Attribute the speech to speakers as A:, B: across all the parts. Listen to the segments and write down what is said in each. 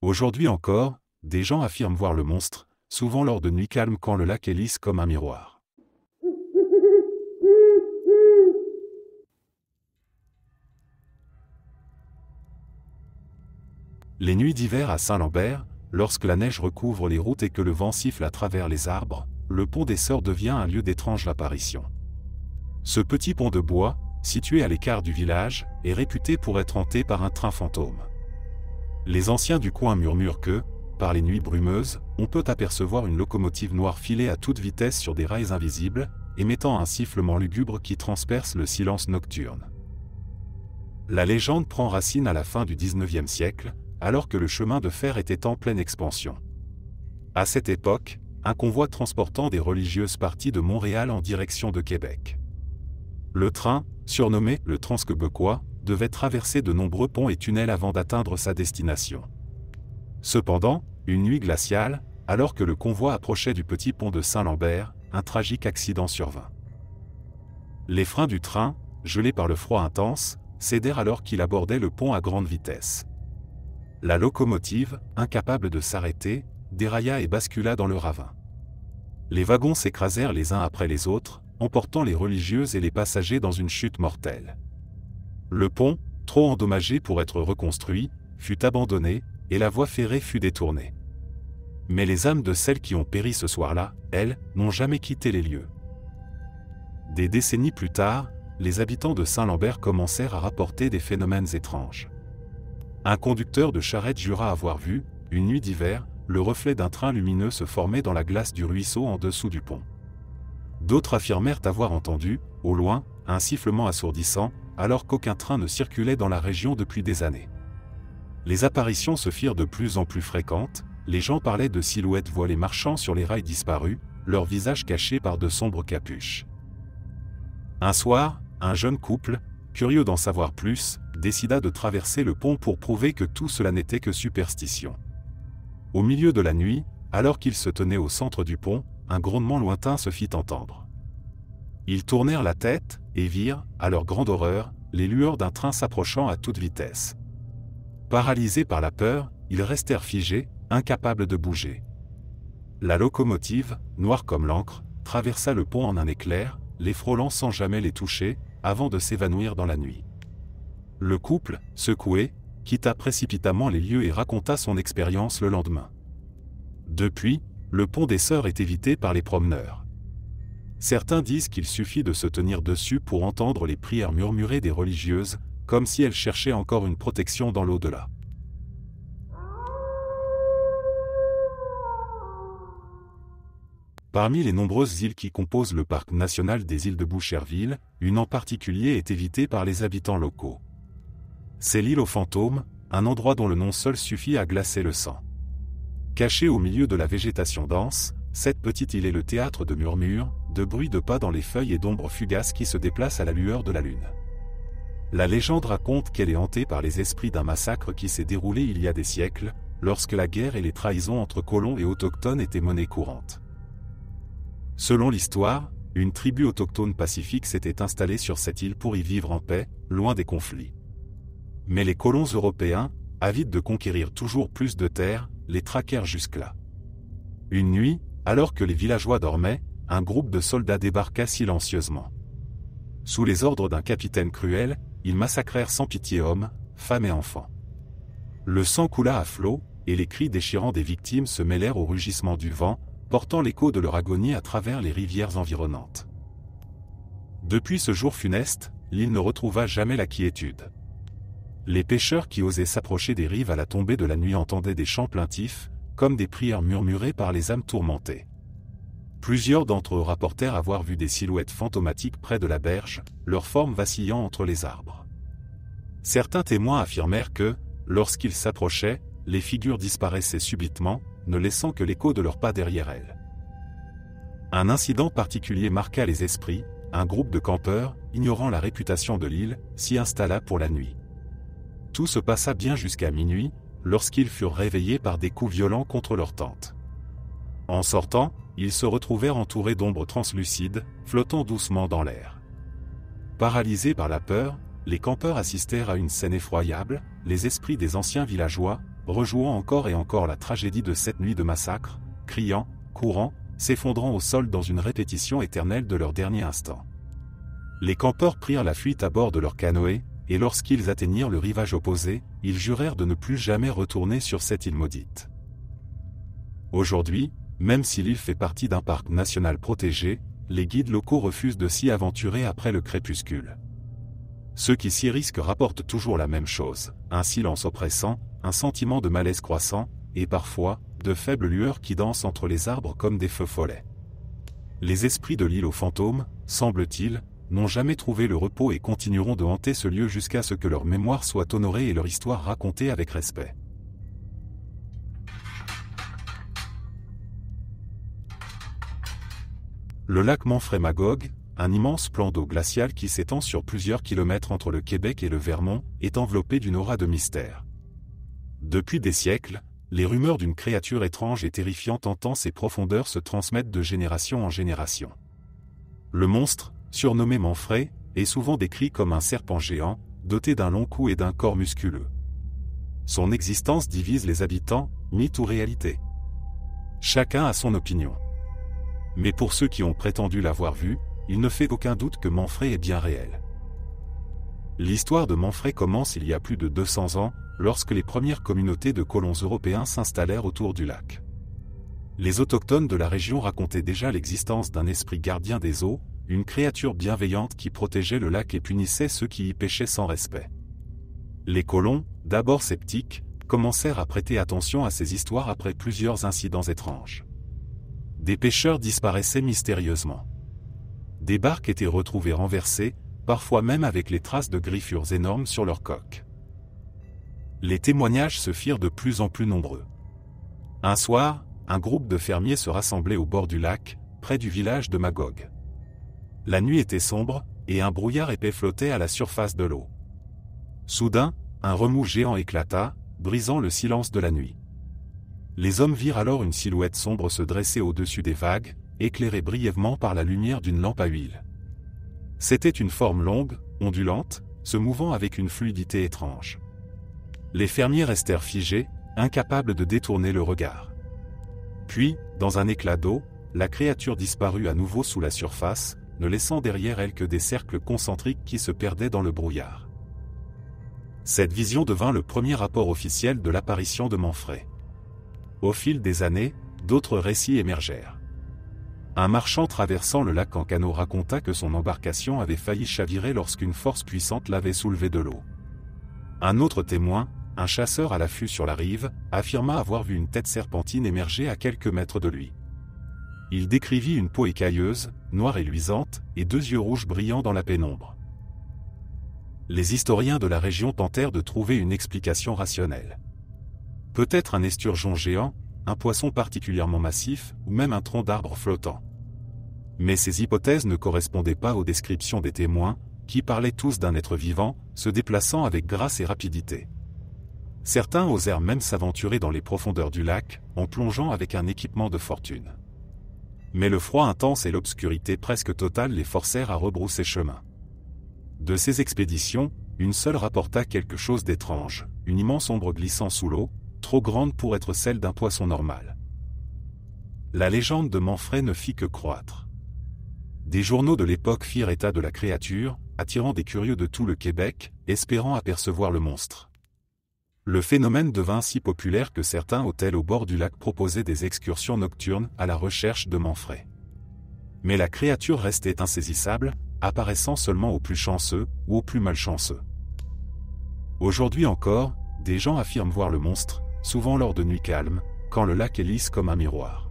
A: Aujourd'hui encore, des gens affirment voir le monstre, souvent lors de nuits calmes quand le lac est lisse comme un miroir. Les nuits d'hiver à Saint-Lambert, lorsque la neige recouvre les routes et que le vent siffle à travers les arbres, le pont des Sœurs devient un lieu d'étrange apparition. Ce petit pont de bois, situé à l'écart du village, est réputé pour être hanté par un train fantôme. Les anciens du coin murmurent que, par les nuits brumeuses, on peut apercevoir une locomotive noire filer à toute vitesse sur des rails invisibles, émettant un sifflement lugubre qui transperce le silence nocturne. La légende prend racine à la fin du XIXe siècle, alors que le chemin de fer était en pleine expansion. À cette époque, un convoi transportant des religieuses partit de Montréal en direction de Québec. Le train, surnommé le Transquébécois, devait traverser de nombreux ponts et tunnels avant d'atteindre sa destination. Cependant, une nuit glaciale, alors que le convoi approchait du petit pont de Saint-Lambert, un tragique accident survint. Les freins du train, gelés par le froid intense, cédèrent alors qu'il abordait le pont à grande vitesse. La locomotive, incapable de s'arrêter, dérailla et bascula dans le ravin. Les wagons s'écrasèrent les uns après les autres, emportant les religieuses et les passagers dans une chute mortelle. Le pont, trop endommagé pour être reconstruit, fut abandonné, et la voie ferrée fut détournée. Mais les âmes de celles qui ont péri ce soir-là, elles, n'ont jamais quitté les lieux. Des décennies plus tard, les habitants de Saint-Lambert commencèrent à rapporter des phénomènes étranges. Un conducteur de charrette jura avoir vu, une nuit d'hiver, le reflet d'un train lumineux se former dans la glace du ruisseau en dessous du pont. D'autres affirmèrent avoir entendu, au loin, un sifflement assourdissant, alors qu'aucun train ne circulait dans la région depuis des années. Les apparitions se firent de plus en plus fréquentes, les gens parlaient de silhouettes voilées marchant sur les rails disparus, leurs visages cachés par de sombres capuches. Un soir, un jeune couple, curieux d'en savoir plus, décida de traverser le pont pour prouver que tout cela n'était que superstition. Au milieu de la nuit, alors qu'ils se tenaient au centre du pont, un grondement lointain se fit entendre. Ils tournèrent la tête, et virent, à leur grande horreur, les lueurs d'un train s'approchant à toute vitesse. Paralysés par la peur, ils restèrent figés, incapables de bouger. La locomotive, noire comme l'encre, traversa le pont en un éclair, les frôlant sans jamais les toucher, avant de s'évanouir dans la nuit. Le couple, secoué, quitta précipitamment les lieux et raconta son expérience le lendemain. Depuis, le pont des Sœurs est évité par les promeneurs. Certains disent qu'il suffit de se tenir dessus pour entendre les prières murmurées des religieuses, comme si elles cherchaient encore une protection dans l'au-delà. Parmi les nombreuses îles qui composent le parc national des îles de Boucherville, une en particulier est évitée par les habitants locaux. C'est l'île aux fantômes, un endroit dont le nom seul suffit à glacer le sang. Cachée au milieu de la végétation dense, cette petite île est le théâtre de murmures, de bruits de pas dans les feuilles et d'ombres fugaces qui se déplacent à la lueur de la lune. La légende raconte qu'elle est hantée par les esprits d'un massacre qui s'est déroulé il y a des siècles, lorsque la guerre et les trahisons entre colons et autochtones étaient monnaie courante. Selon l'histoire, une tribu autochtone pacifique s'était installée sur cette île pour y vivre en paix, loin des conflits. Mais les colons européens, avides de conquérir toujours plus de terres, les traquèrent jusque-là. Une nuit, alors que les villageois dormaient, un groupe de soldats débarqua silencieusement. Sous les ordres d'un capitaine cruel, ils massacrèrent sans pitié hommes, femmes et enfants. Le sang coula à flots, et les cris déchirants des victimes se mêlèrent au rugissement du vent, portant l'écho de leur agonie à travers les rivières environnantes. Depuis ce jour funeste, l'île ne retrouva jamais la quiétude. Les pêcheurs qui osaient s'approcher des rives à la tombée de la nuit entendaient des chants plaintifs, comme des prières murmurées par les âmes tourmentées. Plusieurs d'entre eux rapportèrent avoir vu des silhouettes fantomatiques près de la berge, leurs formes vacillant entre les arbres. Certains témoins affirmèrent que, lorsqu'ils s'approchaient, les figures disparaissaient subitement, ne laissant que l'écho de leurs pas derrière elles. Un incident particulier marqua les esprits, un groupe de campeurs, ignorant la réputation de l'île, s'y installa pour la nuit. Tout se passa bien jusqu'à minuit, lorsqu'ils furent réveillés par des coups violents contre leur tente. En sortant, ils se retrouvèrent entourés d'ombres translucides, flottant doucement dans l'air. Paralysés par la peur, les campeurs assistèrent à une scène effroyable, les esprits des anciens villageois, rejouant encore et encore la tragédie de cette nuit de massacre, criant, courant, s'effondrant au sol dans une répétition éternelle de leur dernier instant. Les campeurs prirent la fuite à bord de leur canoë, et lorsqu'ils atteignirent le rivage opposé, ils jurèrent de ne plus jamais retourner sur cette île maudite. Aujourd'hui, même si l'île fait partie d'un parc national protégé, les guides locaux refusent de s'y aventurer après le crépuscule. Ceux qui s'y risquent rapportent toujours la même chose, un silence oppressant, un sentiment de malaise croissant, et parfois, de faibles lueurs qui dansent entre les arbres comme des feux follets. Les esprits de l'île aux fantômes, semble-t-il, n'ont jamais trouvé le repos et continueront de hanter ce lieu jusqu'à ce que leur mémoire soit honorée et leur histoire racontée avec respect. Le lac Manfred-Magog, un immense plan d'eau glaciale qui s'étend sur plusieurs kilomètres entre le Québec et le Vermont, est enveloppé d'une aura de mystère. Depuis des siècles, les rumeurs d'une créature étrange et terrifiante hantant ses profondeurs se transmettent de génération en génération. Le monstre, surnommé Manfred, est souvent décrit comme un serpent géant, doté d'un long cou et d'un corps musculeux. Son existence divise les habitants, mythe ou réalité. Chacun a son opinion. Mais pour ceux qui ont prétendu l'avoir vu, il ne fait aucun doute que Manfred est bien réel. L'histoire de Manfred commence il y a plus de 200 ans, lorsque les premières communautés de colons européens s'installèrent autour du lac. Les autochtones de la région racontaient déjà l'existence d'un esprit gardien des eaux, une créature bienveillante qui protégeait le lac et punissait ceux qui y pêchaient sans respect. Les colons, d'abord sceptiques, commencèrent à prêter attention à ces histoires après plusieurs incidents étranges. Des pêcheurs disparaissaient mystérieusement. Des barques étaient retrouvées renversées, parfois même avec les traces de griffures énormes sur leurs coques. Les témoignages se firent de plus en plus nombreux. Un soir, un groupe de fermiers se rassemblait au bord du lac, près du village de Magog. La nuit était sombre, et un brouillard épais flottait à la surface de l'eau. Soudain, un remous géant éclata, brisant le silence de la nuit. Les hommes virent alors une silhouette sombre se dresser au-dessus des vagues, éclairée brièvement par la lumière d'une lampe à huile. C'était une forme longue, ondulante, se mouvant avec une fluidité étrange. Les fermiers restèrent figés, incapables de détourner le regard. Puis, dans un éclat d'eau, la créature disparut à nouveau sous la surface, ne laissant derrière elle que des cercles concentriques qui se perdaient dans le brouillard. Cette vision devint le premier rapport officiel de l'apparition de Manfred. Au fil des années, d'autres récits émergèrent. Un marchand traversant le lac en canot raconta que son embarcation avait failli chavirer lorsqu'une force puissante l'avait soulevé de l'eau. Un autre témoin, un chasseur à l'affût sur la rive, affirma avoir vu une tête serpentine émerger à quelques mètres de lui. Il décrivit une peau écailleuse, noire et luisante, et deux yeux rouges brillants dans la pénombre. Les historiens de la région tentèrent de trouver une explication rationnelle. Peut-être un esturgeon géant, un poisson particulièrement massif, ou même un tronc d'arbre flottant. Mais ces hypothèses ne correspondaient pas aux descriptions des témoins, qui parlaient tous d'un être vivant, se déplaçant avec grâce et rapidité. Certains osèrent même s'aventurer dans les profondeurs du lac, en plongeant avec un équipement de fortune. Mais le froid intense et l'obscurité presque totale les forcèrent à rebrousser chemin. De ces expéditions, une seule rapporta quelque chose d'étrange, une immense ombre glissant sous l'eau, trop grande pour être celle d'un poisson normal. La légende de Manfred ne fit que croître. Des journaux de l'époque firent état de la créature, attirant des curieux de tout le Québec, espérant apercevoir le monstre. Le phénomène devint si populaire que certains hôtels au bord du lac proposaient des excursions nocturnes à la recherche de Manfred. Mais la créature restait insaisissable, apparaissant seulement aux plus chanceux ou aux plus malchanceux. Aujourd'hui encore, des gens affirment voir le monstre, souvent lors de nuits calmes, quand le lac est lisse comme un miroir.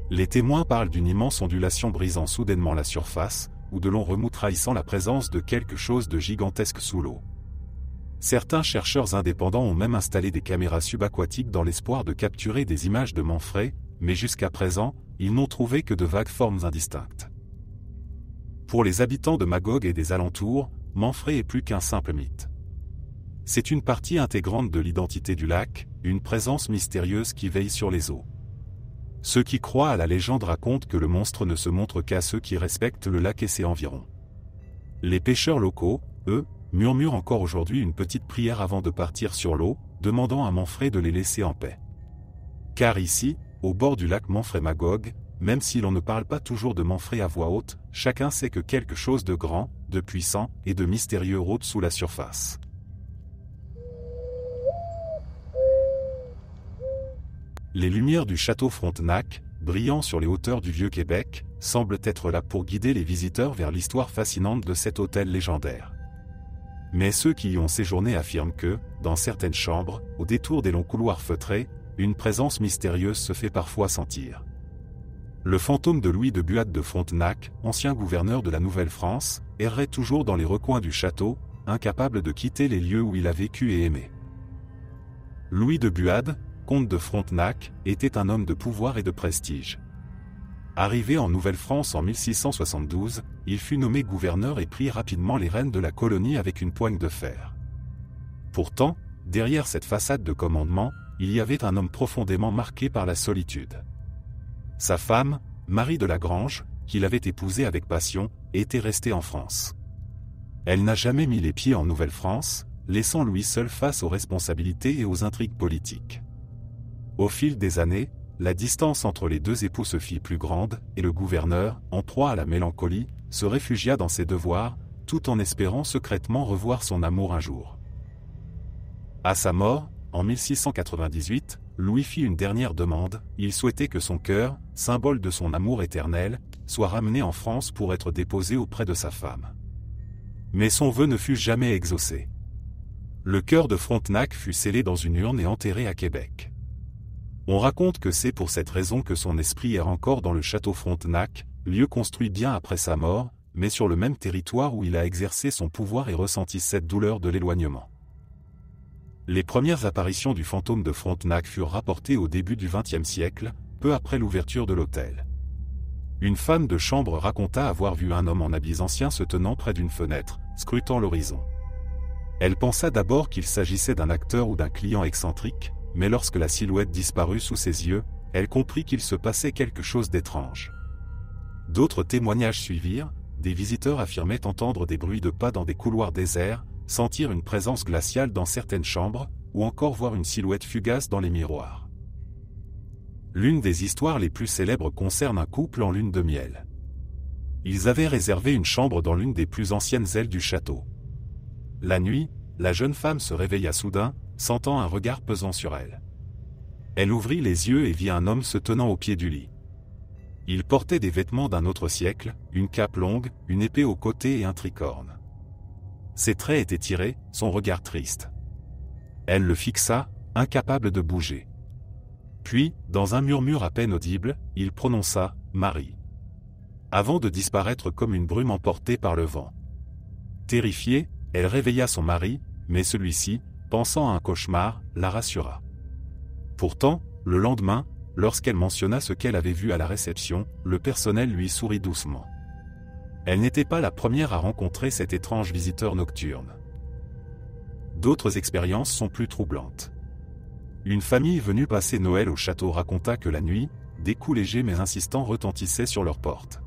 A: Les témoins parlent d'une immense ondulation brisant soudainement la surface, ou de longs remous trahissant la présence de quelque chose de gigantesque sous l'eau. Certains chercheurs indépendants ont même installé des caméras subaquatiques dans l'espoir de capturer des images de Manfred, mais jusqu'à présent, ils n'ont trouvé que de vagues formes indistinctes. Pour les habitants de Magog et des alentours, Manfred est plus qu'un simple mythe. C'est une partie intégrante de l'identité du lac, une présence mystérieuse qui veille sur les eaux. Ceux qui croient à la légende racontent que le monstre ne se montre qu'à ceux qui respectent le lac et ses environs. Les pêcheurs locaux, eux, murmurent encore aujourd'hui une petite prière avant de partir sur l'eau, demandant à Manfred de les laisser en paix. Car ici, au bord du lac Manfred-Magog, même si l'on ne parle pas toujours de Manfred à voix haute, chacun sait que quelque chose de grand, de puissant et de mystérieux rôde sous la surface. Les lumières du château Frontenac, brillant sur les hauteurs du Vieux-Québec, semblent être là pour guider les visiteurs vers l'histoire fascinante de cet hôtel légendaire. Mais ceux qui y ont séjourné affirment que, dans certaines chambres, au détour des longs couloirs feutrés, une présence mystérieuse se fait parfois sentir. Le fantôme de Louis de Buade de Frontenac, ancien gouverneur de la Nouvelle-France, errait toujours dans les recoins du château, incapable de quitter les lieux où il a vécu et aimé. Louis de Buade, comte de Frontenac, était un homme de pouvoir et de prestige. Arrivé en Nouvelle-France en 1672, il fut nommé gouverneur et prit rapidement les rênes de la colonie avec une poigne de fer. Pourtant, derrière cette façade de commandement, il y avait un homme profondément marqué par la solitude. Sa femme, Marie de Lagrange, qu'il avait épousée avec passion, était restée en France. Elle n'a jamais mis les pieds en Nouvelle-France, laissant Louis seul face aux responsabilités et aux intrigues politiques. Au fil des années, la distance entre les deux époux se fit plus grande, et le gouverneur, en proie à la mélancolie, se réfugia dans ses devoirs, tout en espérant secrètement revoir son amour un jour. À sa mort, en 1698, Louis fit une dernière demande, il souhaitait que son cœur, symbole de son amour éternel, soit ramené en France pour être déposé auprès de sa femme. Mais son vœu ne fut jamais exaucé. Le cœur de Frontenac fut scellé dans une urne et enterré à Québec. On raconte que c'est pour cette raison que son esprit erre encore dans le château Frontenac, lieu construit bien après sa mort, mais sur le même territoire où il a exercé son pouvoir et ressenti cette douleur de l'éloignement. Les premières apparitions du fantôme de Frontenac furent rapportées au début du XXe siècle, peu après l'ouverture de l'hôtel. Une femme de chambre raconta avoir vu un homme en habits anciens se tenant près d'une fenêtre, scrutant l'horizon. Elle pensa d'abord qu'il s'agissait d'un acteur ou d'un client excentrique, mais lorsque la silhouette disparut sous ses yeux, elle comprit qu'il se passait quelque chose d'étrange. D'autres témoignages suivirent, des visiteurs affirmaient entendre des bruits de pas dans des couloirs déserts, sentir une présence glaciale dans certaines chambres, ou encore voir une silhouette fugace dans les miroirs. L'une des histoires les plus célèbres concerne un couple en lune de miel. Ils avaient réservé une chambre dans l'une des plus anciennes ailes du château. La nuit, la jeune femme se réveilla soudain, sentant un regard pesant sur elle. Elle ouvrit les yeux et vit un homme se tenant au pied du lit. Il portait des vêtements d'un autre siècle, une cape longue, une épée au côté et un tricorne. Ses traits étaient tirés, son regard triste. Elle le fixa, incapable de bouger. Puis, dans un murmure à peine audible, il prononça « Marie », avant de disparaître comme une brume emportée par le vent. Terrifiée, elle réveilla son mari, mais celui-ci, pensant à un cauchemar, la rassura. Pourtant, le lendemain, lorsqu'elle mentionna ce qu'elle avait vu à la réception, le personnel lui sourit doucement. Elle n'était pas la première à rencontrer cet étrange visiteur nocturne. D'autres expériences sont plus troublantes. Une famille venue passer Noël au château raconta que la nuit, des coups légers mais insistants retentissaient sur leurs portes.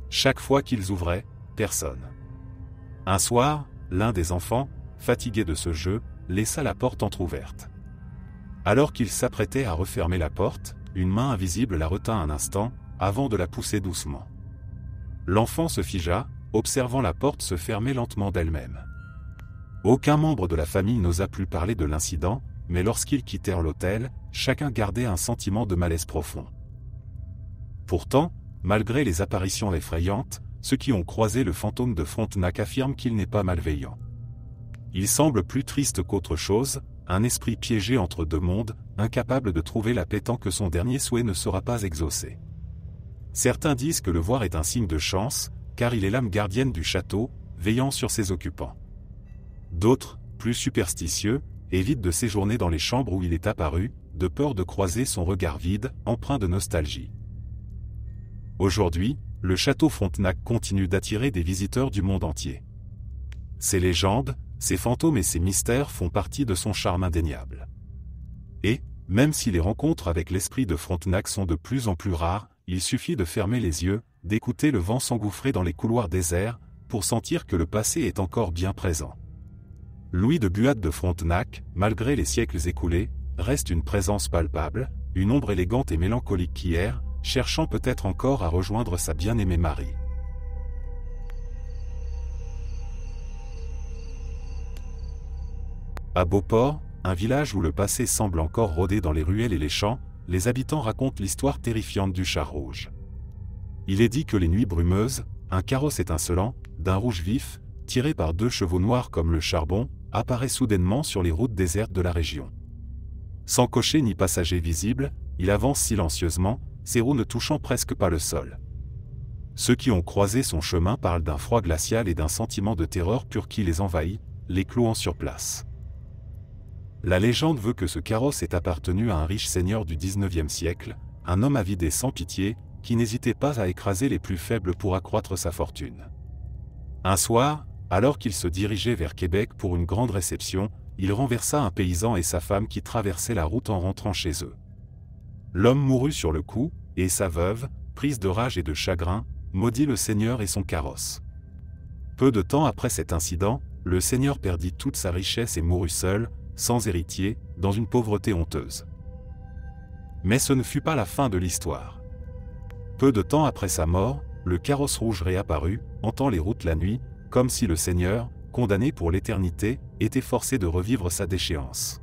A: Chaque fois qu'ils ouvraient, personne. Un soir, l'un des enfants, fatigué de ce jeu, laissa la porte entr'ouverte. Alors qu'il s'apprêtait à refermer la porte, une main invisible la retint un instant, avant de la pousser doucement. L'enfant se figea, observant la porte se fermer lentement d'elle-même. Aucun membre de la famille n'osa plus parler de l'incident, mais lorsqu'ils quittèrent l'hôtel, chacun gardait un sentiment de malaise profond. Pourtant, malgré les apparitions effrayantes, ceux qui ont croisé le fantôme de Frontenac affirment qu'il n'est pas malveillant. Il semble plus triste qu'autre chose, un esprit piégé entre deux mondes, incapable de trouver la paix tant que son dernier souhait ne sera pas exaucé. Certains disent que le voir est un signe de chance, car il est l'âme gardienne du château, veillant sur ses occupants. D'autres, plus superstitieux, évitent de séjourner dans les chambres où il est apparu, de peur de croiser son regard vide, empreint de nostalgie. Aujourd'hui, le château Frontenac continue d'attirer des visiteurs du monde entier. Ses légendes, ses fantômes et ses mystères font partie de son charme indéniable. Et, même si les rencontres avec l'esprit de Frontenac sont de plus en plus rares, il suffit de fermer les yeux, d'écouter le vent s'engouffrer dans les couloirs déserts, pour sentir que le passé est encore bien présent. Louis de Buade de Frontenac, malgré les siècles écoulés, reste une présence palpable, une ombre élégante et mélancolique qui erre, cherchant peut-être encore à rejoindre sa bien-aimée Marie. À Beauport, un village où le passé semble encore rôder dans les ruelles et les champs, les habitants racontent l'histoire terrifiante du char rouge. Il est dit que les nuits brumeuses, un carrosse étincelant, d'un rouge vif, tiré par 2 chevaux noirs comme le charbon, apparaît soudainement sur les routes désertes de la région. Sans cocher ni passager visible, il avance silencieusement, ses roues ne touchant presque pas le sol. Ceux qui ont croisé son chemin parlent d'un froid glacial et d'un sentiment de terreur pur qui les envahit, les clouant sur place. La légende veut que ce carrosse ait appartenu à un riche seigneur du XIXe siècle, un homme avide et sans pitié, qui n'hésitait pas à écraser les plus faibles pour accroître sa fortune. Un soir, alors qu'il se dirigeait vers Québec pour une grande réception, il renversa un paysan et sa femme qui traversaient la route en rentrant chez eux. L'homme mourut sur le coup, et sa veuve, prise de rage et de chagrin, maudit le seigneur et son carrosse. Peu de temps après cet incident, le seigneur perdit toute sa richesse et mourut seul, sans héritier, dans une pauvreté honteuse. Mais ce ne fut pas la fin de l'histoire. Peu de temps après sa mort, le carrosse rouge réapparut, hantant les routes la nuit, comme si le seigneur, condamné pour l'éternité, était forcé de revivre sa déchéance.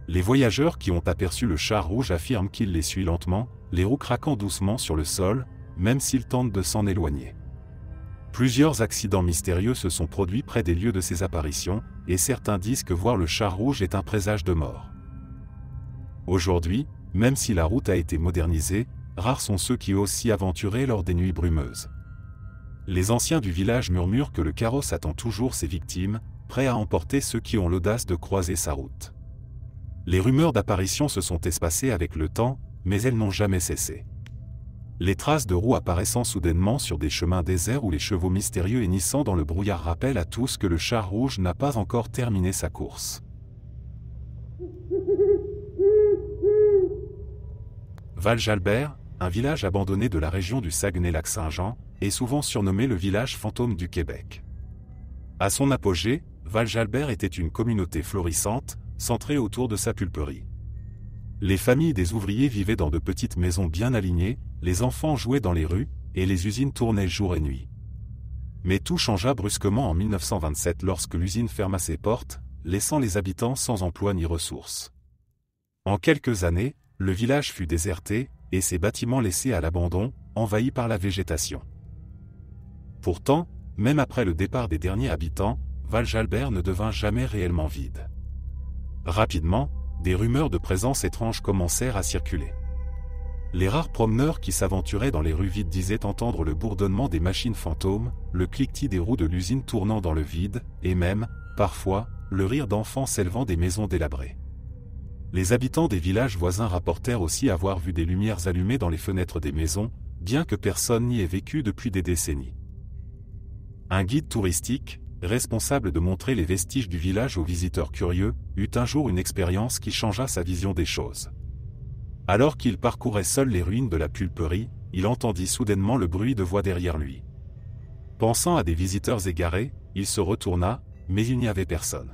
A: Les voyageurs qui ont aperçu le char rouge affirment qu'il les suit lentement, les roues craquant doucement sur le sol, même s'ils tentent de s'en éloigner. Plusieurs accidents mystérieux se sont produits près des lieux de ces apparitions, et certains disent que voir le char rouge est un présage de mort. Aujourd'hui, même si la route a été modernisée, rares sont ceux qui osent s'y aventurer lors des nuits brumeuses. Les anciens du village murmurent que le carrosse attend toujours ses victimes, prêt à emporter ceux qui ont l'audace de croiser sa route. Les rumeurs d'apparition se sont espacées avec le temps, mais elles n'ont jamais cessé. Les traces de roues apparaissant soudainement sur des chemins déserts ou les chevaux mystérieux hennissant dans le brouillard rappellent à tous que le char rouge n'a pas encore terminé sa course. Val-Jalbert, un village abandonné de la région du Saguenay-Lac-Saint-Jean, est souvent surnommé le village fantôme du Québec. À son apogée, Val-Jalbert était une communauté florissante, centrée autour de sa pulperie. Les familles des ouvriers vivaient dans de petites maisons bien alignées, les enfants jouaient dans les rues, et les usines tournaient jour et nuit. Mais tout changea brusquement en 1927 lorsque l'usine ferma ses portes, laissant les habitants sans emploi ni ressources. En quelques années, le village fut déserté, et ses bâtiments laissés à l'abandon, envahis par la végétation. Pourtant, même après le départ des derniers habitants, Val-Jalbert ne devint jamais réellement vide. Rapidement, des rumeurs de présence étrange commencèrent à circuler. Les rares promeneurs qui s'aventuraient dans les rues vides disaient entendre le bourdonnement des machines fantômes, le cliquetis des roues de l'usine tournant dans le vide, et même, parfois, le rire d'enfants s'élevant des maisons délabrées. Les habitants des villages voisins rapportèrent aussi avoir vu des lumières allumées dans les fenêtres des maisons, bien que personne n'y ait vécu depuis des décennies. Un guide touristique, responsable de montrer les vestiges du village aux visiteurs curieux, eut un jour une expérience qui changea sa vision des choses. Alors qu'il parcourait seul les ruines de la pulperie, il entendit soudainement le bruit de voix derrière lui. Pensant à des visiteurs égarés, il se retourna, mais il n'y avait personne.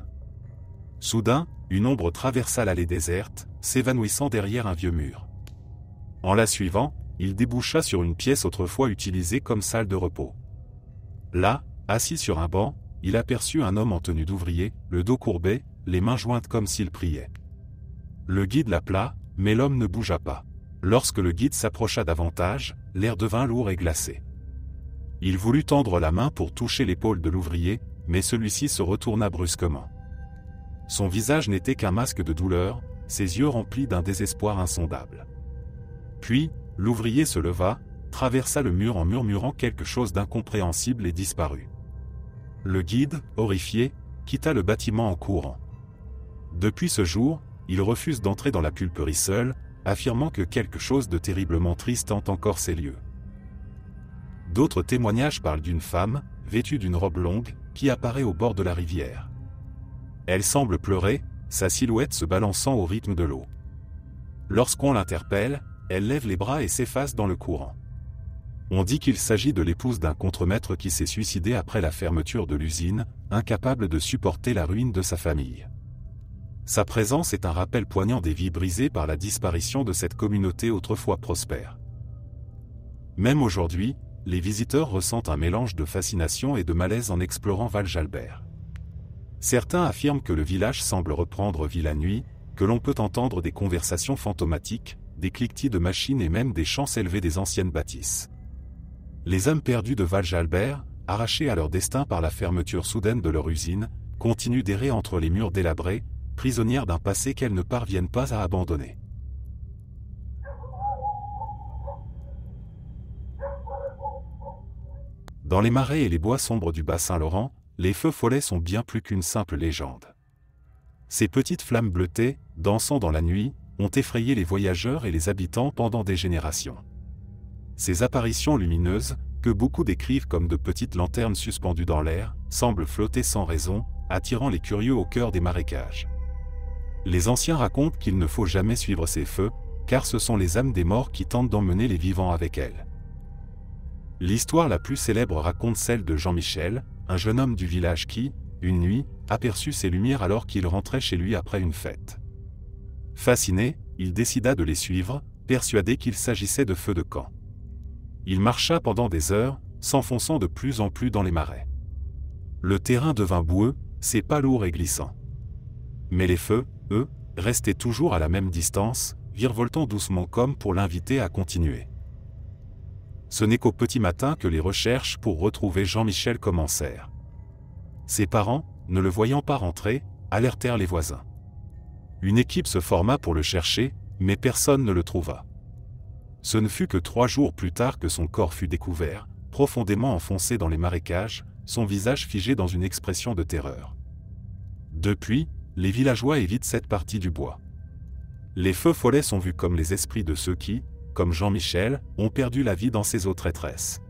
A: Soudain, une ombre traversa l'allée déserte, s'évanouissant derrière un vieux mur. En la suivant, il déboucha sur une pièce autrefois utilisée comme salle de repos. Là, assis sur un banc, il aperçut un homme en tenue d'ouvrier, le dos courbé, les mains jointes comme s'il priait. Le guide l'appela, mais l'homme ne bougea pas. Lorsque le guide s'approcha davantage, l'air devint lourd et glacé. Il voulut tendre la main pour toucher l'épaule de l'ouvrier, mais celui-ci se retourna brusquement. Son visage n'était qu'un masque de douleur, ses yeux remplis d'un désespoir insondable. Puis, l'ouvrier se leva, traversa le mur en murmurant quelque chose d'incompréhensible et disparut. Le guide, horrifié, quitta le bâtiment en courant. Depuis ce jour, il refuse d'entrer dans la pulperie seul, affirmant que quelque chose de terriblement triste hante encore ces lieux. D'autres témoignages parlent d'une femme, vêtue d'une robe longue, qui apparaît au bord de la rivière. Elle semble pleurer, sa silhouette se balançant au rythme de l'eau. Lorsqu'on l'interpelle, elle lève les bras et s'efface dans le courant. On dit qu'il s'agit de l'épouse d'un contremaître qui s'est suicidé après la fermeture de l'usine, incapable de supporter la ruine de sa famille. Sa présence est un rappel poignant des vies brisées par la disparition de cette communauté autrefois prospère. Même aujourd'hui, les visiteurs ressentent un mélange de fascination et de malaise en explorant Val-Jalbert. Certains affirment que le village semble reprendre vie la nuit, que l'on peut entendre des conversations fantomatiques, des cliquetis de machines et même des chants s'élever des anciennes bâtisses. Les âmes perdues de Val-Jalbert, arrachées à leur destin par la fermeture soudaine de leur usine, continuent d'errer entre les murs délabrés, prisonnières d'un passé qu'elles ne parviennent pas à abandonner. Dans les marais et les bois sombres du Bas-Saint-Laurent, les feux follets sont bien plus qu'une simple légende. Ces petites flammes bleutées, dansant dans la nuit, ont effrayé les voyageurs et les habitants pendant des générations. Ces apparitions lumineuses, que beaucoup décrivent comme de petites lanternes suspendues dans l'air, semblent flotter sans raison, attirant les curieux au cœur des marécages. Les anciens racontent qu'il ne faut jamais suivre ces feux, car ce sont les âmes des morts qui tentent d'emmener les vivants avec elles. L'histoire la plus célèbre raconte celle de Jean-Michel, un jeune homme du village qui, une nuit, aperçut ces lumières alors qu'il rentrait chez lui après une fête. Fasciné, il décida de les suivre, persuadé qu'il s'agissait de feux de camp. Il marcha pendant des heures, s'enfonçant de plus en plus dans les marais. Le terrain devint boueux, ses pas lourds et glissants. Mais les feux, eux, restaient toujours à la même distance, virevoltant doucement comme pour l'inviter à continuer. Ce n'est qu'au petit matin que les recherches pour retrouver Jean-Michel commencèrent. Ses parents, ne le voyant pas rentrer, alertèrent les voisins. Une équipe se forma pour le chercher, mais personne ne le trouva. Ce ne fut que 3 jours plus tard que son corps fut découvert, profondément enfoncé dans les marécages, son visage figé dans une expression de terreur. Depuis, les villageois évitent cette partie du bois. Les feux follets sont vus comme les esprits de ceux qui, comme Jean-Michel, ont perdu la vie dans ces eaux traîtresses.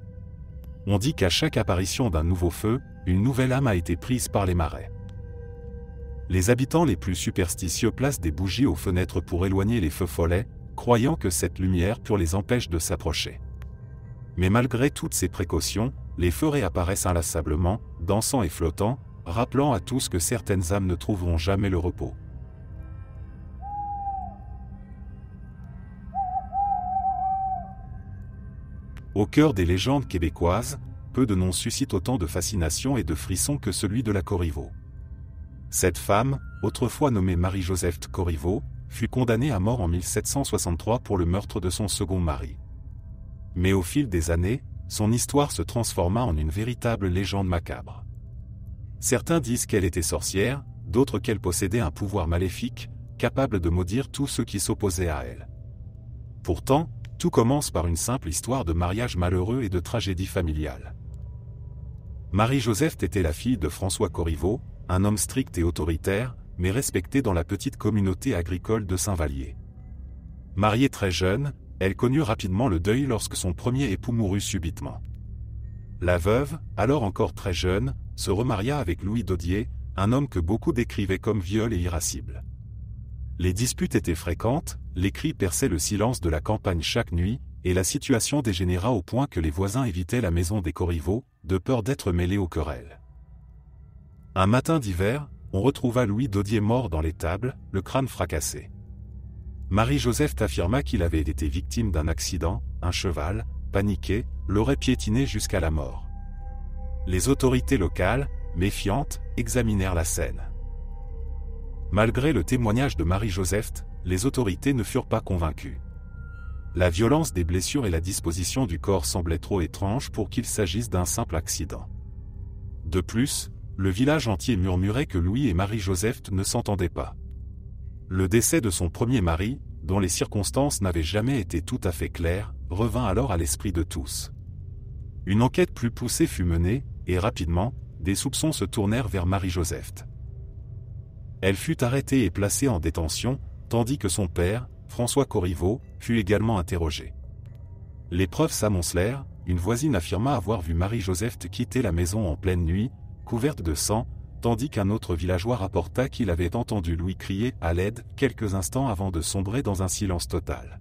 A: On dit qu'à chaque apparition d'un nouveau feu, une nouvelle âme a été prise par les marais. Les habitants les plus superstitieux placent des bougies aux fenêtres pour éloigner les feux follets, croyant que cette lumière pure les empêche de s'approcher. Mais malgré toutes ces précautions, les feux réapparaissent inlassablement, dansant et flottant, rappelant à tous que certaines âmes ne trouveront jamais le repos. Au cœur des légendes québécoises, peu de noms suscitent autant de fascination et de frissons que celui de la Corriveau. Cette femme, autrefois nommée Marie-Joseph Corriveau, fut condamnée à mort en 1763 pour le meurtre de son second mari. Mais au fil des années, son histoire se transforma en une véritable légende macabre. Certains disent qu'elle était sorcière, d'autres qu'elle possédait un pouvoir maléfique, capable de maudire tous ceux qui s'opposaient à elle. Pourtant, tout commence par une simple histoire de mariage malheureux et de tragédie familiale. Marie-Joseph était la fille de François Corriveau, un homme strict et autoritaire, mais respecté dans la petite communauté agricole de Saint-Vallier. Mariée très jeune, elle connut rapidement le deuil lorsque son premier époux mourut subitement. La veuve, alors encore très jeune, se remaria avec Louis Daudier, un homme que beaucoup décrivaient comme viol et irascible. Les disputes étaient fréquentes, les cris perçaient le silence de la campagne chaque nuit, et la situation dégénéra au point que les voisins évitaient la maison des Corriveau, de peur d'être mêlés aux querelles. Un matin d'hiver, on retrouva Louis Daudier mort dans l'étable, le crâne fracassé. Marie-Joseph affirma qu'il avait été victime d'un accident, un cheval, paniqué, l'aurait piétiné jusqu'à la mort. Les autorités locales, méfiantes, examinèrent la scène. Malgré le témoignage de Marie-Joseph, les autorités ne furent pas convaincues. La violence des blessures et la disposition du corps semblaient trop étranges pour qu'il s'agisse d'un simple accident. De plus, le village entier murmurait que Louis et Marie-Joseph ne s'entendaient pas. Le décès de son premier mari, dont les circonstances n'avaient jamais été tout à fait claires, revint alors à l'esprit de tous. Une enquête plus poussée fut menée, et rapidement, des soupçons se tournèrent vers Marie-Joseph. Elle fut arrêtée et placée en détention, tandis que son père, François Corriveau, fut également interrogé. Les preuves s'amoncelèrent, une voisine affirma avoir vu Marie-Joseph quitter la maison en pleine nuit, couverte de sang, tandis qu'un autre villageois rapporta qu'il avait entendu Louis crier « à l'aide » quelques instants avant de sombrer dans un silence total.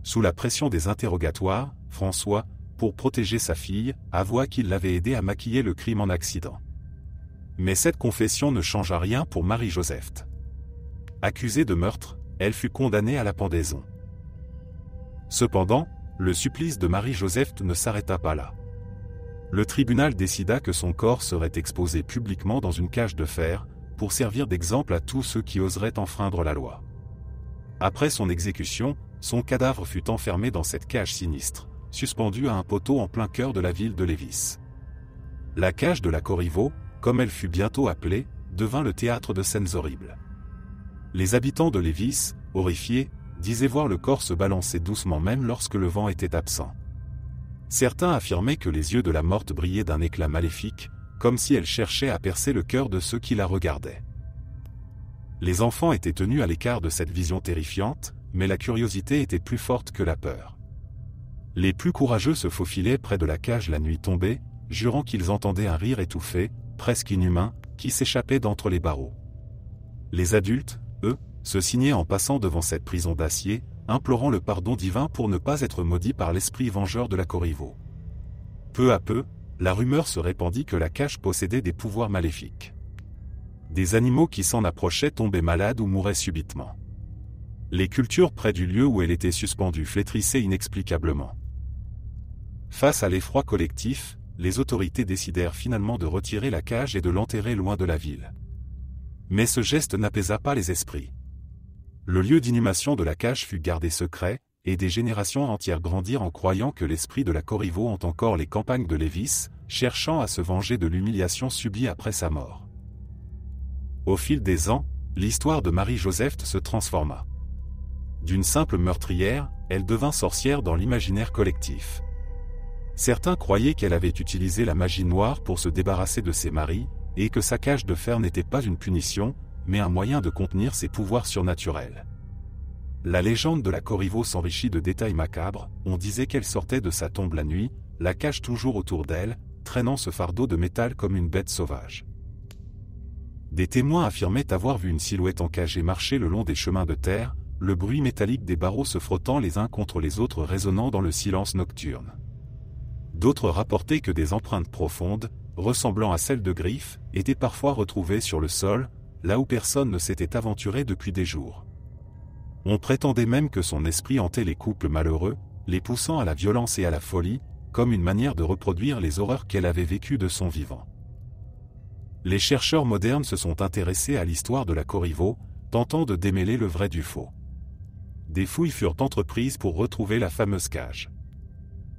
A: Sous la pression des interrogatoires, François, pour protéger sa fille, avoua qu'il l'avait aidé à maquiller le crime en accident. Mais cette confession ne changea rien pour Marie-Joseph. Accusée de meurtre, elle fut condamnée à la pendaison. Cependant, le supplice de Marie-Joseph ne s'arrêta pas là. Le tribunal décida que son corps serait exposé publiquement dans une cage de fer, pour servir d'exemple à tous ceux qui oseraient enfreindre la loi. Après son exécution, son cadavre fut enfermé dans cette cage sinistre, suspendue à un poteau en plein cœur de la ville de Lévis. La cage de la Corriveau, comme elle fut bientôt appelée, devint le théâtre de scènes horribles. Les habitants de Lévis, horrifiés, disaient voir le corps se balancer doucement même lorsque le vent était absent. Certains affirmaient que les yeux de la morte brillaient d'un éclat maléfique, comme si elle cherchait à percer le cœur de ceux qui la regardaient. Les enfants étaient tenus à l'écart de cette vision terrifiante, mais la curiosité était plus forte que la peur. Les plus courageux se faufilaient près de la cage la nuit tombée, jurant qu'ils entendaient un rire étouffé, presque inhumain, qui s'échappait d'entre les barreaux. Les adultes, eux, se signaient en passant devant cette prison d'acier, implorant le pardon divin pour ne pas être maudits par l'esprit vengeur de la Corriveau. Peu à peu, la rumeur se répandit que la cage possédait des pouvoirs maléfiques. Des animaux qui s'en approchaient tombaient malades ou mouraient subitement. Les cultures près du lieu où elle était suspendue flétrissaient inexplicablement. Face à l'effroi collectif, les autorités décidèrent finalement de retirer la cage et de l'enterrer loin de la ville. Mais ce geste n'apaisa pas les esprits. Le lieu d'inhumation de la cage fut gardé secret, et des générations entières grandirent en croyant que l'esprit de la Corriveau hante encore les campagnes de Lévis, cherchant à se venger de l'humiliation subie après sa mort. Au fil des ans, l'histoire de Marie-Joseph se transforma. D'une simple meurtrière, elle devint sorcière dans l'imaginaire collectif. Certains croyaient qu'elle avait utilisé la magie noire pour se débarrasser de ses maris, et que sa cage de fer n'était pas une punition, mais un moyen de contenir ses pouvoirs surnaturels. La légende de la Corriveau s'enrichit de détails macabres. On disait qu'elle sortait de sa tombe la nuit, la cage toujours autour d'elle, traînant ce fardeau de métal comme une bête sauvage. Des témoins affirmaient avoir vu une silhouette encagée marcher le long des chemins de terre, le bruit métallique des barreaux se frottant les uns contre les autres résonnant dans le silence nocturne. D'autres rapportaient que des empreintes profondes, ressemblant à celles de griffes, étaient parfois retrouvées sur le sol, là où personne ne s'était aventuré depuis des jours. On prétendait même que son esprit hantait les couples malheureux, les poussant à la violence et à la folie, comme une manière de reproduire les horreurs qu'elle avait vécues de son vivant. Les chercheurs modernes se sont intéressés à l'histoire de la Corriveau, tentant de démêler le vrai du faux. Des fouilles furent entreprises pour retrouver la fameuse cage.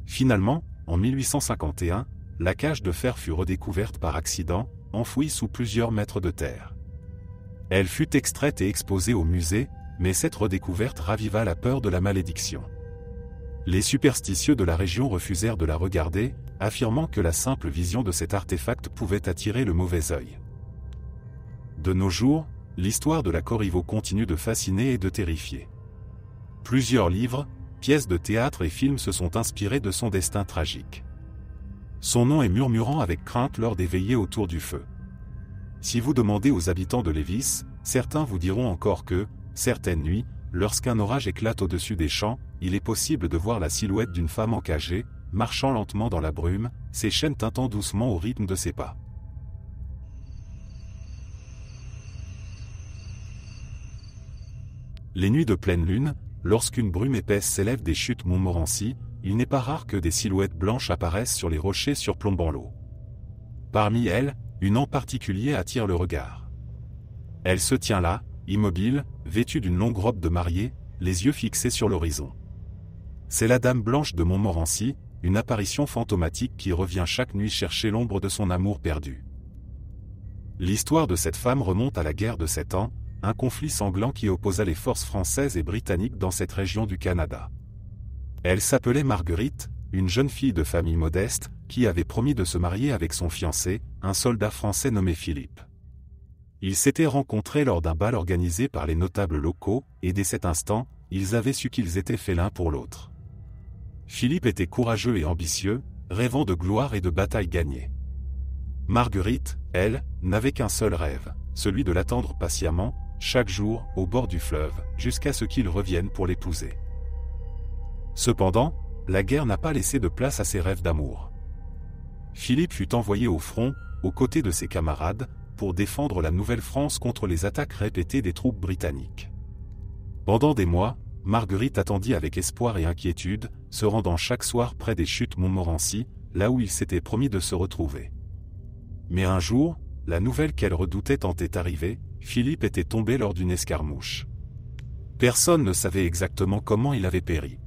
A: Finalement, en 1851, la cage de fer fut redécouverte par accident, enfouie sous plusieurs mètres de terre. Elle fut extraite et exposée au musée, mais cette redécouverte raviva la peur de la malédiction. Les superstitieux de la région refusèrent de la regarder, affirmant que la simple vision de cet artefact pouvait attirer le mauvais œil. De nos jours, l'histoire de la Corriveau continue de fasciner et de terrifier. Plusieurs livres, pièces de théâtre et films se sont inspirés de son destin tragique. Son nom est murmurant avec crainte lors des veillées autour du feu. Si vous demandez aux habitants de Lévis, certains vous diront encore que, certaines nuits, lorsqu'un orage éclate au-dessus des champs, il est possible de voir la silhouette d'une femme encagée, marchant lentement dans la brume, ses chaînes tintant doucement au rythme de ses pas. Les nuits de pleine lune, lorsqu'une brume épaisse s'élève des chutes Montmorency, il n'est pas rare que des silhouettes blanches apparaissent sur les rochers surplombant l'eau. Parmi elles, une en particulier attire le regard. Elle se tient là, immobile, vêtue d'une longue robe de mariée, les yeux fixés sur l'horizon. C'est la Dame Blanche de Montmorency, une apparition fantomatique qui revient chaque nuit chercher l'ombre de son amour perdu. L'histoire de cette femme remonte à la guerre de 7 ans, un conflit sanglant qui opposa les forces françaises et britanniques dans cette région du Canada. Elle s'appelait Marguerite, une jeune fille de famille modeste, qui avait promis de se marier avec son fiancé, un soldat français nommé Philippe. Ils s'étaient rencontrés lors d'un bal organisé par les notables locaux, et dès cet instant, ils avaient su qu'ils étaient faits l'un pour l'autre. Philippe était courageux et ambitieux, rêvant de gloire et de batailles gagnées. Marguerite, elle, n'avait qu'un seul rêve, celui de l'attendre patiemment, chaque jour, au bord du fleuve, jusqu'à ce qu'il revienne pour l'épouser. Cependant, la guerre n'a pas laissé de place à ses rêves d'amour. Philippe fut envoyé au front, aux côtés de ses camarades, pour défendre la Nouvelle-France contre les attaques répétées des troupes britanniques. Pendant des mois, Marguerite attendit avec espoir et inquiétude, se rendant chaque soir près des chutes Montmorency, là où il s'était promis de se retrouver. Mais un jour, la nouvelle qu'elle redoutait tant est arrivée, Philippe était tombé lors d'une escarmouche. Personne ne savait exactement comment il avait péri.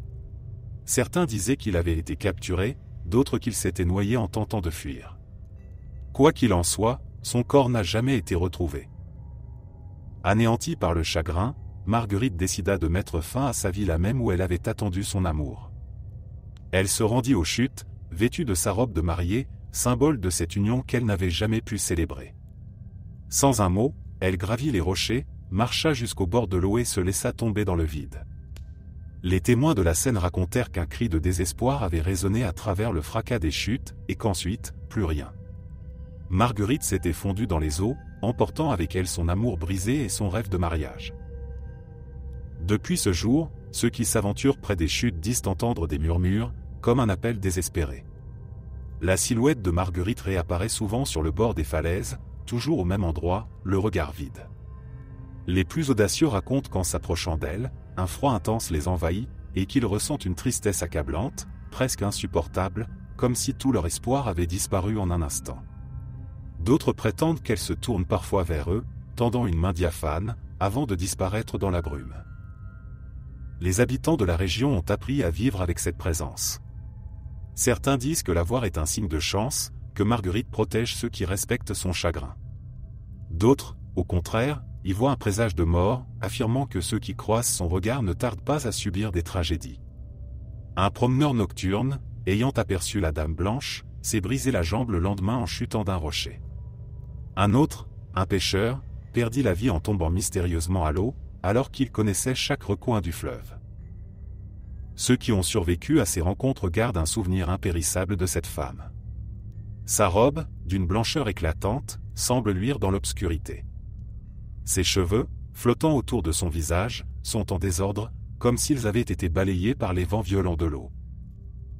A: Certains disaient qu'il avait été capturé, d'autres qu'il s'était noyé en tentant de fuir. Quoi qu'il en soit, son corps n'a jamais été retrouvé. Anéantie par le chagrin, Marguerite décida de mettre fin à sa vie là même où elle avait attendu son amour. Elle se rendit aux chutes, vêtue de sa robe de mariée, symbole de cette union qu'elle n'avait jamais pu célébrer. Sans un mot, elle gravit les rochers, marcha jusqu'au bord de l'eau et se laissa tomber dans le vide. Les témoins de la scène racontèrent qu'un cri de désespoir avait résonné à travers le fracas des chutes, et qu'ensuite, plus rien. Marguerite s'était fondue dans les eaux, emportant avec elle son amour brisé et son rêve de mariage. Depuis ce jour, ceux qui s'aventurent près des chutes disent entendre des murmures, comme un appel désespéré. La silhouette de Marguerite réapparaît souvent sur le bord des falaises, toujours au même endroit, le regard vide. Les plus audacieux racontent qu'en s'approchant d'elle, un froid intense les envahit, et qu'ils ressentent une tristesse accablante, presque insupportable, comme si tout leur espoir avait disparu en un instant. D'autres prétendent qu'elle se tourne parfois vers eux, tendant une main diaphane, avant de disparaître dans la brume. Les habitants de la région ont appris à vivre avec cette présence. Certains disent que la voir est un signe de chance, que Marguerite protège ceux qui respectent son chagrin. D'autres, au contraire, y voient un présage de mort, affirmant que ceux qui croisent son regard ne tardent pas à subir des tragédies. Un promeneur nocturne, ayant aperçu la Dame Blanche, s'est brisé la jambe le lendemain en chutant d'un rocher. Un autre, un pêcheur, perdit la vie en tombant mystérieusement à l'eau, alors qu'il connaissait chaque recoin du fleuve. Ceux qui ont survécu à ces rencontres gardent un souvenir impérissable de cette femme. Sa robe, d'une blancheur éclatante, semble luire dans l'obscurité. Ses cheveux, flottant autour de son visage, sont en désordre, comme s'ils avaient été balayés par les vents violents de l'eau.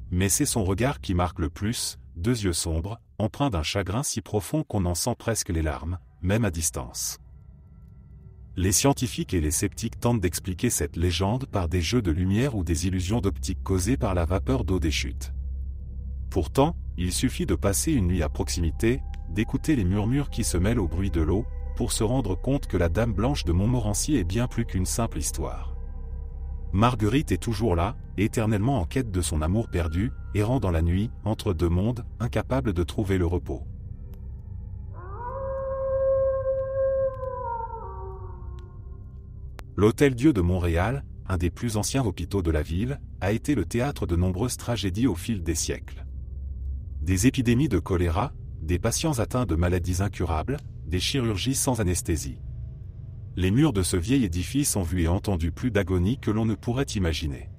A: Mais c'est son regard qui marque le plus, deux yeux sombres, empreints d'un chagrin si profond qu'on en sent presque les larmes, même à distance. Les scientifiques et les sceptiques tentent d'expliquer cette légende par des jeux de lumière ou des illusions d'optique causées par la vapeur d'eau des chutes. Pourtant, il suffit de passer une nuit à proximité, d'écouter les murmures qui se mêlent au bruit de l'eau, pour se rendre compte que la Dame Blanche de Montmorency est bien plus qu'une simple histoire. Marguerite est toujours là, éternellement en quête de son amour perdu, errant dans la nuit, entre deux mondes, incapable de trouver le repos. L'Hôtel-Dieu de Montréal, un des plus anciens hôpitaux de la ville, a été le théâtre de nombreuses tragédies au fil des siècles. Des épidémies de choléra, des patients atteints de maladies incurables, des chirurgies sans anesthésie. Les murs de ce vieil édifice ont vu et entendu plus d'agonies que l'on ne pourrait imaginer.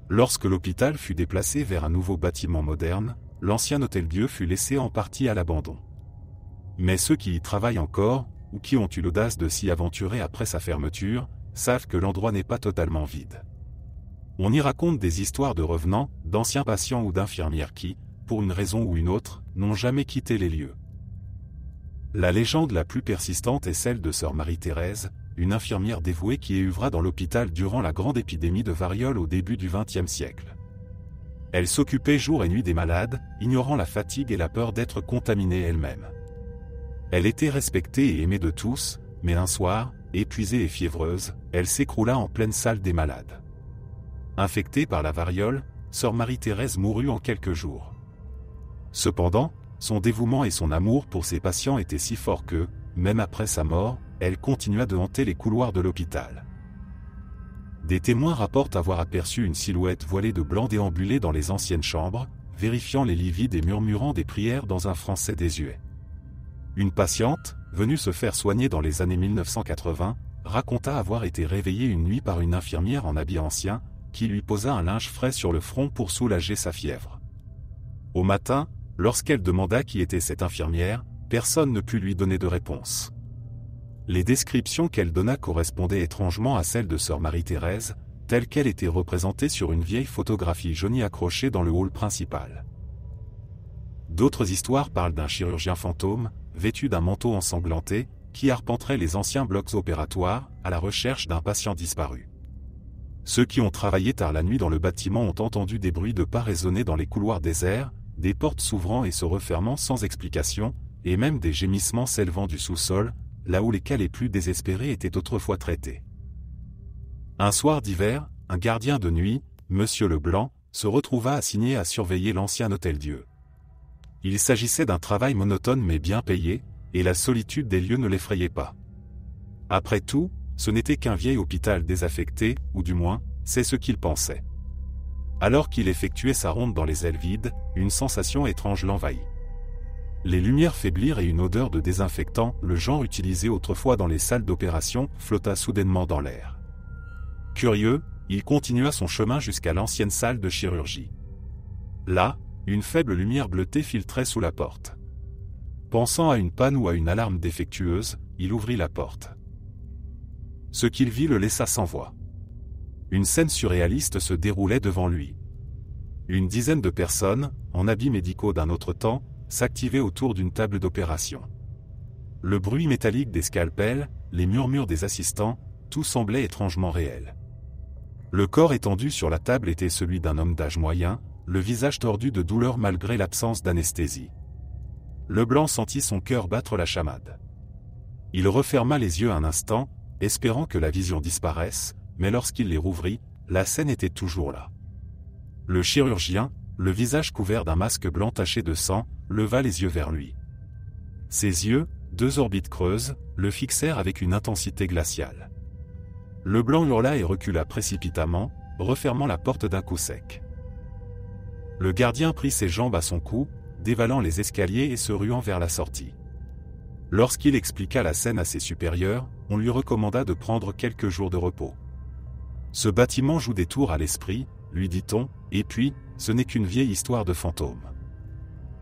A: Lorsque l'hôpital fut déplacé vers un nouveau bâtiment moderne, l'ancien Hôtel-Dieu fut laissé en partie à l'abandon. Mais ceux qui y travaillent encore, ou qui ont eu l'audace de s'y aventurer après sa fermeture, savent que l'endroit n'est pas totalement vide. On y raconte des histoires de revenants, d'anciens patients ou d'infirmières qui, pour une raison ou une autre, n'ont jamais quitté les lieux. La légende la plus persistante est celle de sœur Marie-Thérèse, une infirmière dévouée qui œuvra dans l'hôpital durant la grande épidémie de variole au début du XXe siècle. Elle s'occupait jour et nuit des malades, ignorant la fatigue et la peur d'être contaminée elle-même. Elle était respectée et aimée de tous, mais un soir, épuisée et fiévreuse, elle s'écroula en pleine salle des malades. Infectée par la variole, sœur Marie-Thérèse mourut en quelques jours. Cependant, son dévouement et son amour pour ses patients étaient si forts que, même après sa mort, elle continua de hanter les couloirs de l'hôpital. Des témoins rapportent avoir aperçu une silhouette voilée de blanc déambuler dans les anciennes chambres, vérifiant les lits vides et murmurant des prières dans un français désuet. Une patiente, venue se faire soigner dans les années 1980, raconta avoir été réveillée une nuit par une infirmière en habit ancien, qui lui posa un linge frais sur le front pour soulager sa fièvre. Au matin, lorsqu'elle demanda qui était cette infirmière, personne ne put lui donner de réponse. Les descriptions qu'elle donna correspondaient étrangement à celles de sœur Marie-Thérèse, telle qu'elle était représentée sur une vieille photographie jaunie accrochée dans le hall principal. D'autres histoires parlent d'un chirurgien fantôme, vêtu d'un manteau ensanglanté, qui arpenterait les anciens blocs opératoires, à la recherche d'un patient disparu. Ceux qui ont travaillé tard la nuit dans le bâtiment ont entendu des bruits de pas résonner dans les couloirs déserts, des portes s'ouvrant et se refermant sans explication, et même des gémissements s'élevant du sous-sol, là où les cas les plus désespérés étaient autrefois traités. Un soir d'hiver, un gardien de nuit, Monsieur Leblanc, se retrouva assigné à surveiller l'ancien Hôtel-Dieu. Il s'agissait d'un travail monotone mais bien payé, et la solitude des lieux ne l'effrayait pas. Après tout, ce n'était qu'un vieil hôpital désaffecté, ou du moins, c'est ce qu'il pensait. Alors qu'il effectuait sa ronde dans les ailes vides, une sensation étrange l'envahit. Les lumières faiblirent et une odeur de désinfectant, le genre utilisé autrefois dans les salles d'opération, flotta soudainement dans l'air. Curieux, il continua son chemin jusqu'à l'ancienne salle de chirurgie. Là, une faible lumière bleutée filtrait sous la porte. Pensant à une panne ou à une alarme défectueuse, il ouvrit la porte. Ce qu'il vit le laissa sans voix. Une scène surréaliste se déroulait devant lui. Une dizaine de personnes, en habits médicaux d'un autre temps, s'activaient autour d'une table d'opération. Le bruit métallique des scalpels, les murmures des assistants, tout semblait étrangement réel. Le corps étendu sur la table était celui d'un homme d'âge moyen, le visage tordu de douleur malgré l'absence d'anesthésie. Leblanc sentit son cœur battre la chamade. Il referma les yeux un instant, espérant que la vision disparaisse, mais lorsqu'il les rouvrit, la scène était toujours là. Le chirurgien, le visage couvert d'un masque blanc taché de sang, leva les yeux vers lui. Ses yeux, deux orbites creuses, le fixèrent avec une intensité glaciale. Leblanc hurla et recula précipitamment, refermant la porte d'un coup sec. Le gardien prit ses jambes à son cou, dévalant les escaliers et se ruant vers la sortie. Lorsqu'il expliqua la scène à ses supérieurs, on lui recommanda de prendre quelques jours de repos. Ce bâtiment joue des tours à l'esprit, lui dit-on, et puis, ce n'est qu'une vieille histoire de fantôme.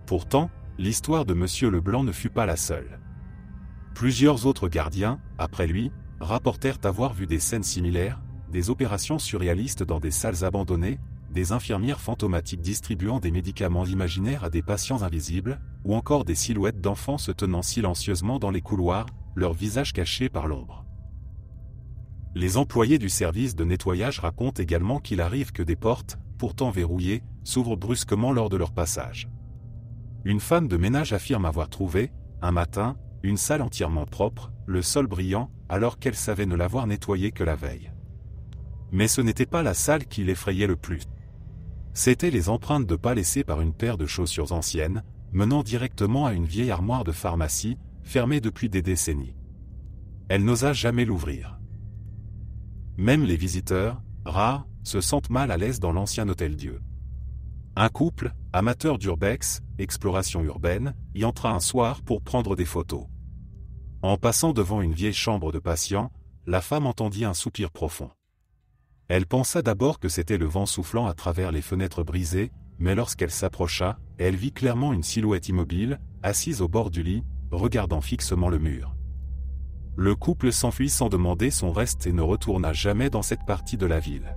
A: Pourtant, l'histoire de Monsieur Leblanc ne fut pas la seule. Plusieurs autres gardiens, après lui, rapportèrent avoir vu des scènes similaires, des opérations surréalistes dans des salles abandonnées, des infirmières fantomatiques distribuant des médicaments imaginaires à des patients invisibles, ou encore des silhouettes d'enfants se tenant silencieusement dans les couloirs, leurs visages cachés par l'ombre. Les employés du service de nettoyage racontent également qu'il arrive que des portes, pourtant verrouillées, s'ouvrent brusquement lors de leur passage. Une femme de ménage affirme avoir trouvé, un matin, une salle entièrement propre, le sol brillant, alors qu'elle savait ne l'avoir nettoyée que la veille. Mais ce n'était pas la salle qui l'effrayait le plus. C'étaient les empreintes de pas laissées par une paire de chaussures anciennes, menant directement à une vieille armoire de pharmacie, fermée depuis des décennies. Elle n'osa jamais l'ouvrir. Même les visiteurs, rares, se sentent mal à l'aise dans l'ancien Hôtel-Dieu. Un couple, amateur d'urbex, exploration urbaine, y entra un soir pour prendre des photos. En passant devant une vieille chambre de patient, la femme entendit un soupir profond. Elle pensa d'abord que c'était le vent soufflant à travers les fenêtres brisées, mais lorsqu'elle s'approcha, elle vit clairement une silhouette immobile, assise au bord du lit, regardant fixement le mur. Le couple s'enfuit sans demander son reste et ne retourna jamais dans cette partie de la ville.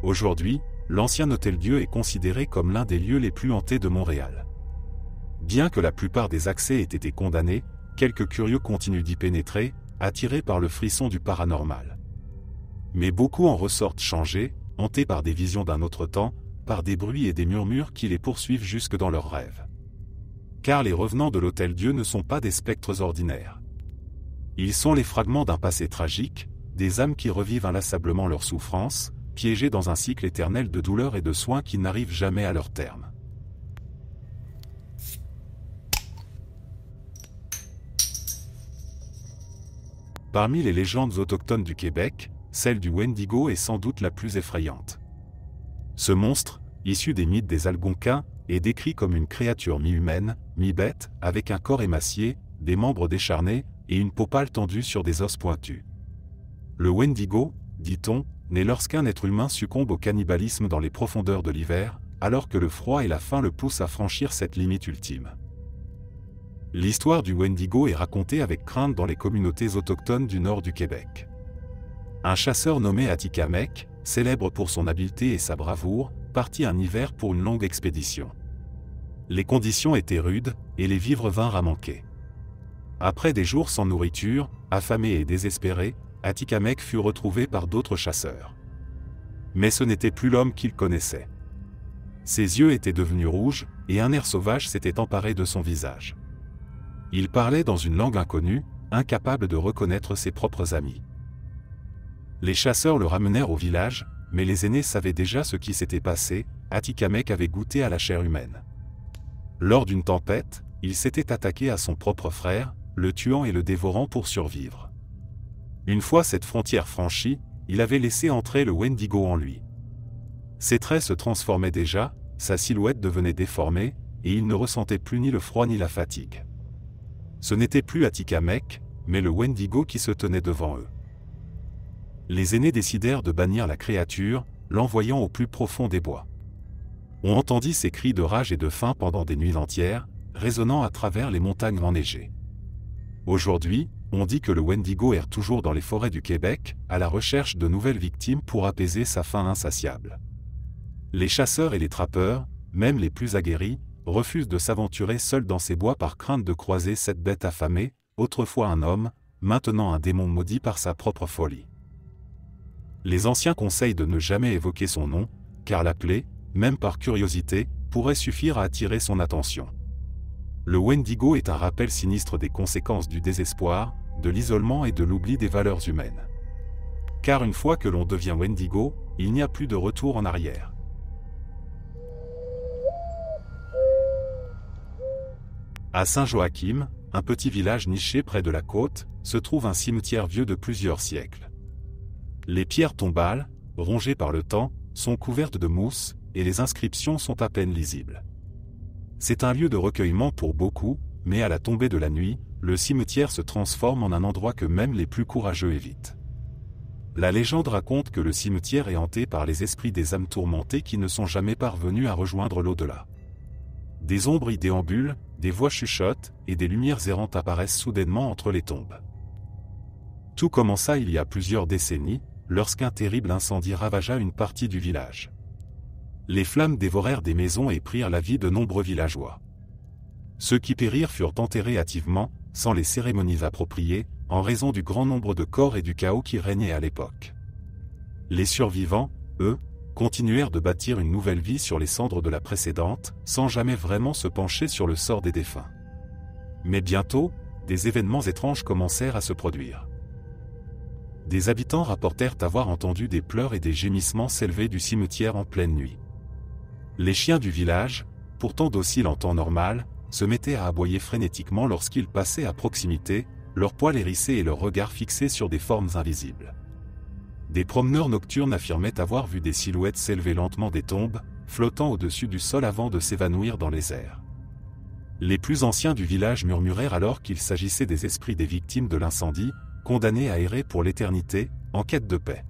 A: Aujourd'hui, l'ancien Hôtel-Dieu est considéré comme l'un des lieux les plus hantés de Montréal. Bien que la plupart des accès aient été condamnés, quelques curieux continuent d'y pénétrer, attirés par le frisson du paranormal. Mais beaucoup en ressortent changés, hantés par des visions d'un autre temps, par des bruits et des murmures qui les poursuivent jusque dans leurs rêves. Car les revenants de l'Hôtel-Dieu ne sont pas des spectres ordinaires. Ils sont les fragments d'un passé tragique, des âmes qui revivent inlassablement leurs souffrances, piégées dans un cycle éternel de douleur et de soins qui n'arrivent jamais à leur terme. Parmi les légendes autochtones du Québec, celle du Wendigo est sans doute la plus effrayante. Ce monstre, issu des mythes des Algonquins, est décrit comme une créature mi-humaine, mi-bête, avec un corps émacié, des membres décharnés, et une peau pâle tendue sur des os pointus. Le Wendigo, dit-on, naît lorsqu'un être humain succombe au cannibalisme dans les profondeurs de l'hiver, alors que le froid et la faim le poussent à franchir cette limite ultime. L'histoire du Wendigo est racontée avec crainte dans les communautés autochtones du nord du Québec. Un chasseur nommé Atikamek, célèbre pour son habileté et sa bravoure, partit un hiver pour une longue expédition. Les conditions étaient rudes, et les vivres vinrent à manquer. Après des jours sans nourriture, affamé et désespéré, Atikamekw fut retrouvé par d'autres chasseurs. Mais ce n'était plus l'homme qu'il connaissait. Ses yeux étaient devenus rouges, et un air sauvage s'était emparé de son visage. Il parlait dans une langue inconnue, incapable de reconnaître ses propres amis. Les chasseurs le ramenèrent au village, mais les aînés savaient déjà ce qui s'était passé. Atikamekw avait goûté à la chair humaine. Lors d'une tempête, il s'était attaqué à son propre frère, le tuant et le dévorant pour survivre. Une fois cette frontière franchie, il avait laissé entrer le Wendigo en lui. Ses traits se transformaient déjà, sa silhouette devenait déformée, et il ne ressentait plus ni le froid ni la fatigue. Ce n'était plus Atikamekw, mais le Wendigo qui se tenait devant eux. Les aînés décidèrent de bannir la créature, l'envoyant au plus profond des bois. On entendit ses cris de rage et de faim pendant des nuits entières, résonnant à travers les montagnes enneigées. Aujourd'hui, on dit que le Wendigo erre toujours dans les forêts du Québec, à la recherche de nouvelles victimes pour apaiser sa faim insatiable. Les chasseurs et les trappeurs, même les plus aguerris, refusent de s'aventurer seuls dans ces bois par crainte de croiser cette bête affamée, autrefois un homme, maintenant un démon maudit par sa propre folie. Les anciens conseillent de ne jamais évoquer son nom, car l'appeler, même par curiosité, pourrait suffire à attirer son attention. Le Wendigo est un rappel sinistre des conséquences du désespoir, de l'isolement et de l'oubli des valeurs humaines. Car une fois que l'on devient Wendigo, il n'y a plus de retour en arrière. À Saint-Joachim, un petit village niché près de la côte, se trouve un cimetière vieux de plusieurs siècles. Les pierres tombales, rongées par le temps, sont couvertes de mousse, et les inscriptions sont à peine lisibles. C'est un lieu de recueillement pour beaucoup, mais à la tombée de la nuit, le cimetière se transforme en un endroit que même les plus courageux évitent. La légende raconte que le cimetière est hanté par les esprits des âmes tourmentées qui ne sont jamais parvenus à rejoindre l'au-delà. Des ombres y déambulent, des voix chuchotent, et des lumières errantes apparaissent soudainement entre les tombes. Tout commença il y a plusieurs décennies, lorsqu'un terrible incendie ravagea une partie du village. Les flammes dévorèrent des maisons et prirent la vie de nombreux villageois. Ceux qui périrent furent enterrés hâtivement, sans les cérémonies appropriées, en raison du grand nombre de corps et du chaos qui régnait à l'époque. Les survivants, eux, continuèrent de bâtir une nouvelle vie sur les cendres de la précédente, sans jamais vraiment se pencher sur le sort des défunts. Mais bientôt, des événements étranges commencèrent à se produire. Des habitants rapportèrent avoir entendu des pleurs et des gémissements s'élever du cimetière en pleine nuit. Les chiens du village, pourtant dociles en temps normal, se mettaient à aboyer frénétiquement lorsqu'ils passaient à proximité, leurs poils hérissés et leurs regards fixés sur des formes invisibles. Des promeneurs nocturnes affirmaient avoir vu des silhouettes s'élever lentement des tombes, flottant au-dessus du sol avant de s'évanouir dans les airs. Les plus anciens du village murmurèrent alors qu'il s'agissait des esprits des victimes de l'incendie, condamnés à errer pour l'éternité, en quête de paix.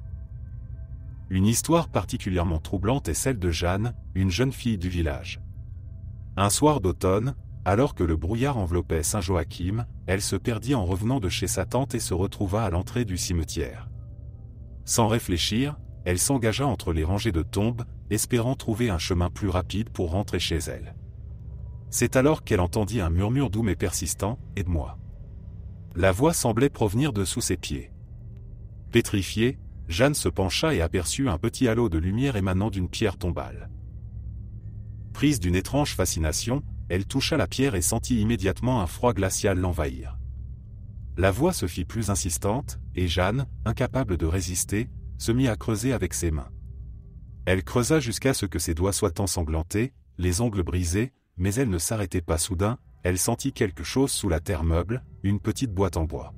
A: Une histoire particulièrement troublante est celle de Jeanne, une jeune fille du village. Un soir d'automne, alors que le brouillard enveloppait Saint-Joachim, elle se perdit en revenant de chez sa tante et se retrouva à l'entrée du cimetière. Sans réfléchir, elle s'engagea entre les rangées de tombes, espérant trouver un chemin plus rapide pour rentrer chez elle. C'est alors qu'elle entendit un murmure doux mais persistant, « Aide-moi ». La voix semblait provenir de sous ses pieds. Pétrifiée, Jeanne se pencha et aperçut un petit halo de lumière émanant d'une pierre tombale. Prise d'une étrange fascination, elle toucha la pierre et sentit immédiatement un froid glacial l'envahir. La voix se fit plus insistante, et Jeanne, incapable de résister, se mit à creuser avec ses mains. Elle creusa jusqu'à ce que ses doigts soient ensanglantés, les ongles brisés, mais elle ne s'arrêtait pas soudain, elle sentit quelque chose sous la terre meuble, une petite boîte en bois.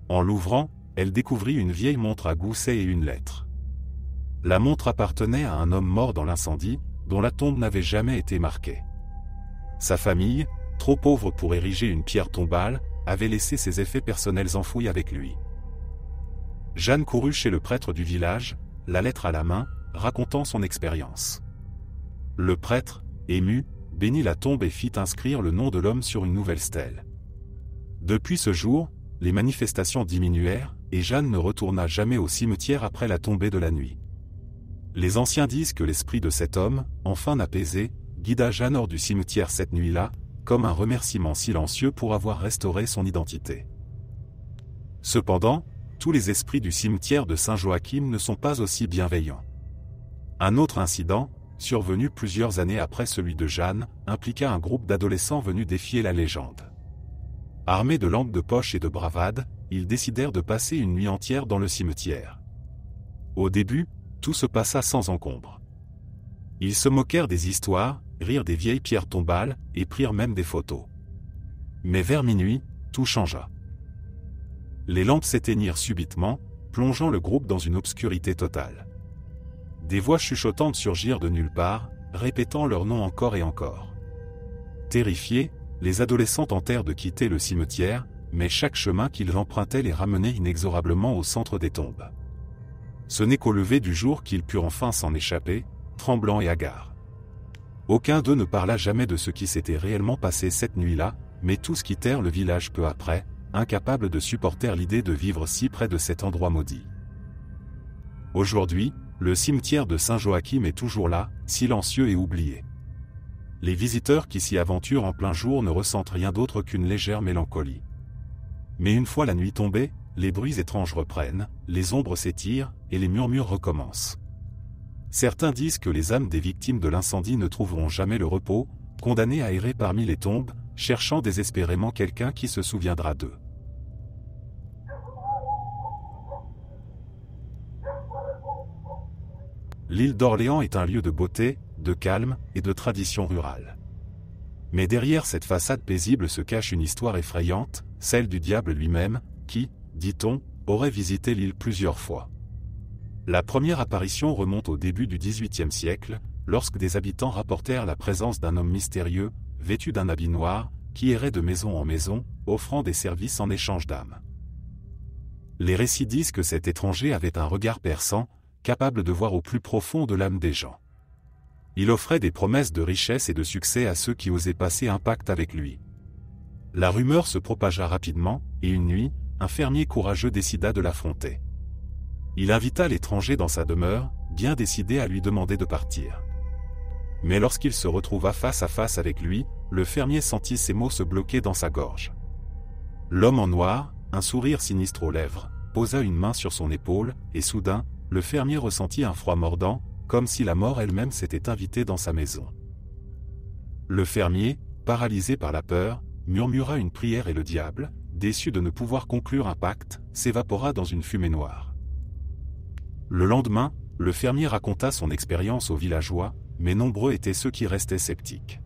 A: En l'ouvrant, elle découvrit une vieille montre à gousset et une lettre. La montre appartenait à un homme mort dans l'incendie, dont la tombe n'avait jamais été marquée. Sa famille, trop pauvre pour ériger une pierre tombale, avait laissé ses effets personnels enfouis avec lui. Jeanne courut chez le prêtre du village, la lettre à la main, racontant son expérience. Le prêtre, ému, bénit la tombe et fit inscrire le nom de l'homme sur une nouvelle stèle. Depuis ce jour, les manifestations diminuèrent, et Jeanne ne retourna jamais au cimetière après la tombée de la nuit. Les anciens disent que l'esprit de cet homme, enfin apaisé, guida Jeanne hors du cimetière cette nuit-là, comme un remerciement silencieux pour avoir restauré son identité. Cependant, tous les esprits du cimetière de Saint-Joachim ne sont pas aussi bienveillants. Un autre incident, survenu plusieurs années après celui de Jeanne, impliqua un groupe d'adolescents venus défier la légende. Armés de lampes de poche et de bravade, ils décidèrent de passer une nuit entière dans le cimetière. Au début, tout se passa sans encombre. Ils se moquèrent des histoires, rirent des vieilles pierres tombales, et prirent même des photos. Mais vers minuit, tout changea. Les lampes s'éteignirent subitement, plongeant le groupe dans une obscurité totale. Des voix chuchotantes surgirent de nulle part, répétant leur nom encore et encore. Terrifiés, les adolescents tentèrent de quitter le cimetière, mais chaque chemin qu'ils empruntaient les ramenait inexorablement au centre des tombes. Ce n'est qu'au lever du jour qu'ils purent enfin s'en échapper, tremblants et hagards. Aucun d'eux ne parla jamais de ce qui s'était réellement passé cette nuit-là, mais tous quittèrent le village peu après, incapables de supporter l'idée de vivre si près de cet endroit maudit. Aujourd'hui, le cimetière de Saint-Joachim est toujours là, silencieux et oublié. Les visiteurs qui s'y aventurent en plein jour ne ressentent rien d'autre qu'une légère mélancolie. Mais une fois la nuit tombée, les bruits étranges reprennent, les ombres s'étirent, et les murmures recommencent. Certains disent que les âmes des victimes de l'incendie ne trouveront jamais le repos, condamnées à errer parmi les tombes, cherchant désespérément quelqu'un qui se souviendra d'eux. L'île d'Orléans est un lieu de beauté, de calme et de tradition rurale. Mais derrière cette façade paisible se cache une histoire effrayante, celle du diable lui-même, qui, dit-on, aurait visité l'île plusieurs fois. La première apparition remonte au début du XVIIIe siècle, lorsque des habitants rapportèrent la présence d'un homme mystérieux, vêtu d'un habit noir, qui errait de maison en maison, offrant des services en échange d'âmes. Les récits disent que cet étranger avait un regard perçant, capable de voir au plus profond de l'âme des gens. Il offrait des promesses de richesse et de succès à ceux qui osaient passer un pacte avec lui. La rumeur se propagea rapidement, et une nuit, un fermier courageux décida de l'affronter. Il invita l'étranger dans sa demeure, bien décidé à lui demander de partir. Mais lorsqu'il se retrouva face à face avec lui, le fermier sentit ses mots se bloquer dans sa gorge. L'homme en noir, un sourire sinistre aux lèvres, posa une main sur son épaule, et soudain, le fermier ressentit un froid mordant, comme si la mort elle-même s'était invitée dans sa maison. Le fermier, paralysé par la peur, murmura une prière et le diable, déçu de ne pouvoir conclure un pacte, s'évapora dans une fumée noire. Le lendemain, le fermier raconta son expérience aux villageois, mais nombreux étaient ceux qui restaient sceptiques.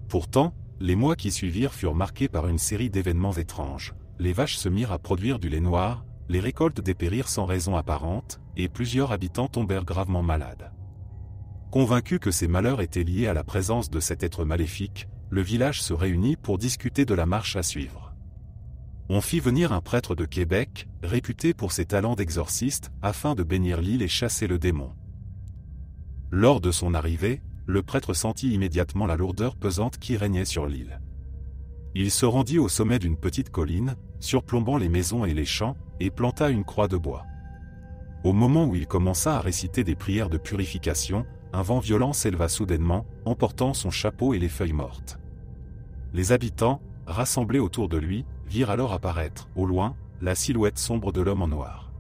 A: Pourtant, les mois qui suivirent furent marqués par une série d'événements étranges. Les vaches se mirent à produire du lait noir, les récoltes dépérirent sans raison apparente, et plusieurs habitants tombèrent gravement malades. Convaincu que ces malheurs étaient liés à la présence de cet être maléfique, le village se réunit pour discuter de la marche à suivre. On fit venir un prêtre de Québec, réputé pour ses talents d'exorciste, afin de bénir l'île et chasser le démon. Lors de son arrivée, le prêtre sentit immédiatement la lourdeur pesante qui régnait sur l'île. Il se rendit au sommet d'une petite colline, surplombant les maisons et les champs, et planta une croix de bois. Au moment où il commença à réciter des prières de purification, un vent violent s'éleva soudainement, emportant son chapeau et les feuilles mortes. Les habitants, rassemblés autour de lui, virent alors apparaître, au loin, la silhouette sombre de l'homme en noir.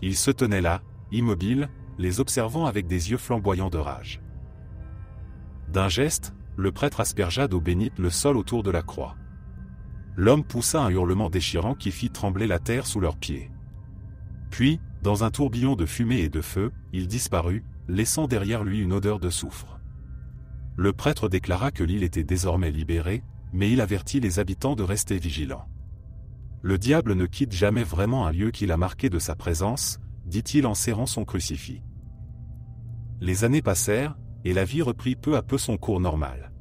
A: Il se tenait là, immobile, les observant avec des yeux flamboyants de rage. D'un geste, le prêtre aspergea d'eau bénite le sol autour de la croix. L'homme poussa un hurlement déchirant qui fit trembler la terre sous leurs pieds. Puis, dans un tourbillon de fumée et de feu, il disparut, laissant derrière lui une odeur de soufre. Le prêtre déclara que l'île était désormais libérée, mais il avertit les habitants de rester vigilants. Le diable ne quitte jamais vraiment un lieu qu'il a marqué de sa présence, dit-il en serrant son crucifix. Les années passèrent, et la vie reprit peu à peu son cours normal.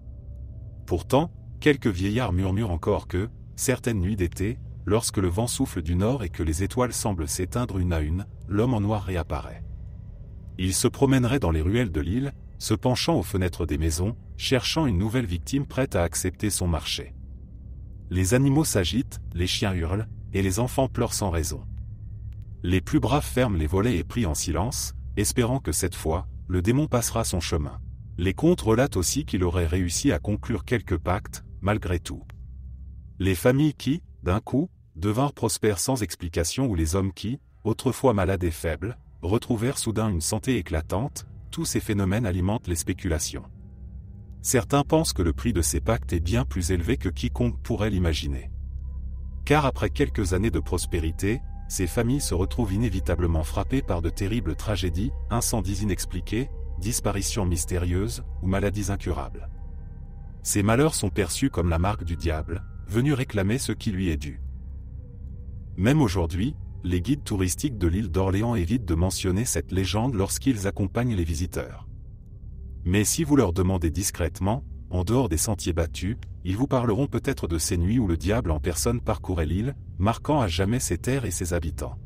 A: Pourtant, quelques vieillards murmurent encore que, certaines nuits d'été, lorsque le vent souffle du nord et que les étoiles semblent s'éteindre une à une, l'homme en noir réapparaît. Il se promènerait dans les ruelles de l'île, se penchant aux fenêtres des maisons, cherchant une nouvelle victime prête à accepter son marché. Les animaux s'agitent, les chiens hurlent, et les enfants pleurent sans raison. Les plus braves ferment les volets et prient en silence, espérant que cette fois, le démon passera son chemin. Les contes relatent aussi qu'il aurait réussi à conclure quelques pactes, malgré tout. Les familles qui, d'un coup, devinrent prospères sans explication ou les hommes qui, autrefois malades et faibles, retrouvèrent soudain une santé éclatante, tous ces phénomènes alimentent les spéculations. Certains pensent que le prix de ces pactes est bien plus élevé que quiconque pourrait l'imaginer. Car après quelques années de prospérité, ces familles se retrouvent inévitablement frappées par de terribles tragédies, incendies inexpliqués, disparitions mystérieuses ou maladies incurables. Ces malheurs sont perçus comme la marque du diable, venu réclamer ce qui lui est dû. Même aujourd'hui, les guides touristiques de l'île d'Orléans évitent de mentionner cette légende lorsqu'ils accompagnent les visiteurs. Mais si vous leur demandez discrètement, en dehors des sentiers battus, ils vous parleront peut-être de ces nuits où le diable en personne parcourait l'île, marquant à jamais ses terres et ses habitants.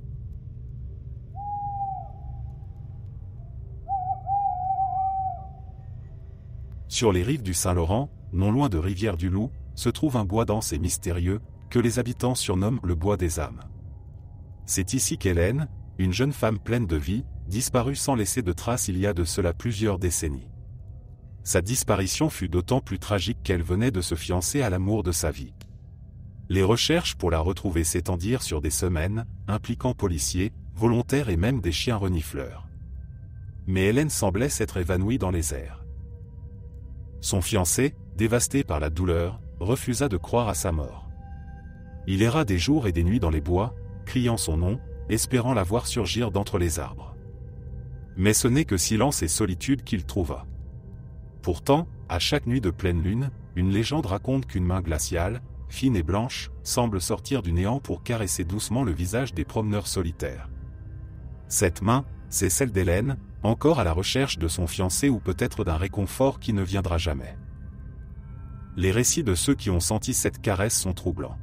A: Sur les rives du Saint-Laurent, non loin de Rivière-du-Loup, se trouve un bois dense et mystérieux, que les habitants surnomment le bois des âmes. C'est ici qu'Hélène, une jeune femme pleine de vie, disparut sans laisser de traces il y a de cela plusieurs décennies. Sa disparition fut d'autant plus tragique qu'elle venait de se fiancer à l'amour de sa vie. Les recherches pour la retrouver s'étendirent sur des semaines, impliquant policiers, volontaires et même des chiens renifleurs. Mais Hélène semblait s'être évanouie dans les airs. Son fiancé, dévasté par la douleur, refusa de croire à sa mort. Il erra des jours et des nuits dans les bois, criant son nom, espérant la voir surgir d'entre les arbres. Mais ce n'est que silence et solitude qu'il trouva. Pourtant, à chaque nuit de pleine lune, une légende raconte qu'une main glaciale, fine et blanche, semble sortir du néant pour caresser doucement le visage des promeneurs solitaires. Cette main, c'est celle d'Hélène, encore à la recherche de son fiancé ou peut-être d'un réconfort qui ne viendra jamais. Les récits de ceux qui ont senti cette caresse sont troublants.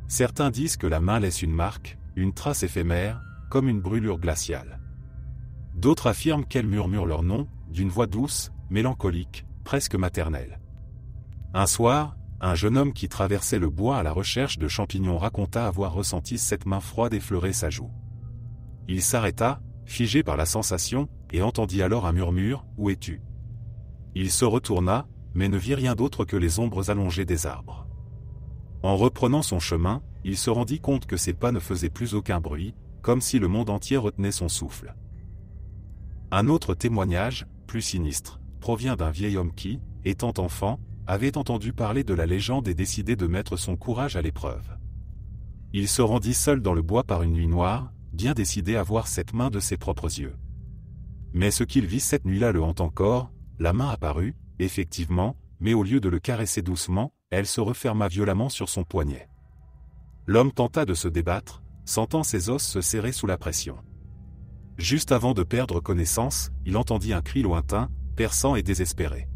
A: Certains disent que la main laisse une marque, une trace éphémère, comme une brûlure glaciale. D'autres affirment qu'elle murmure leur nom, d'une voix douce, mélancolique, presque maternelle. Un soir, un jeune homme qui traversait le bois à la recherche de champignons raconta avoir ressenti cette main froide effleurer sa joue. Il s'arrêta, figé par la sensation, et entendit alors un murmure « Où es-tu » Il se retourna, mais ne vit rien d'autre que les ombres allongées des arbres. En reprenant son chemin, il se rendit compte que ses pas ne faisaient plus aucun bruit, comme si le monde entier retenait son souffle. Un autre témoignage, plus sinistre, provient d'un vieil homme qui, étant enfant, avait entendu parler de la légende et décidé de mettre son courage à l'épreuve. Il se rendit seul dans le bois par une nuit noire, bien décidé à voir cette main de ses propres yeux. Mais ce qu'il vit cette nuit-là le hante encore, la main apparut, effectivement, mais au lieu de le caresser doucement, elle se referma violemment sur son poignet. L'homme tenta de se débattre, sentant ses os se serrer sous la pression. Juste avant de perdre connaissance, il entendit un cri lointain, perçant et désespéré.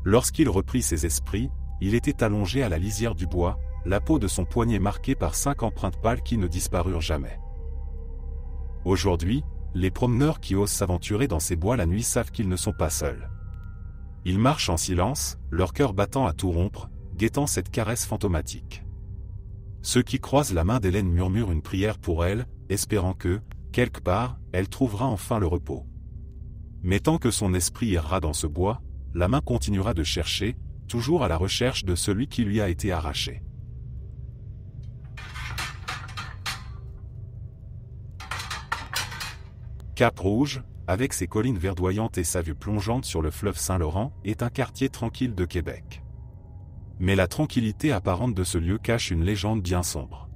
A: Lorsqu'il reprit ses esprits, il était allongé à la lisière du bois, la peau de son poignet marquée par 5 empreintes pâles qui ne disparurent jamais. Aujourd'hui, les promeneurs qui osent s'aventurer dans ces bois la nuit savent qu'ils ne sont pas seuls. Ils marchent en silence, leur cœur battant à tout rompre, guettant cette caresse fantomatique. Ceux qui croisent la main d'Hélène murmurent une prière pour elle, espérant que, quelque part, elle trouvera enfin le repos. Mais tant que son esprit errera dans ce bois, la main continuera de chercher, toujours à la recherche de celui qui lui a été arraché. Cap-Rouge, avec ses collines verdoyantes et sa vue plongeante sur le fleuve Saint-Laurent, est un quartier tranquille de Québec. Mais la tranquillité apparente de ce lieu cache une légende bien sombre.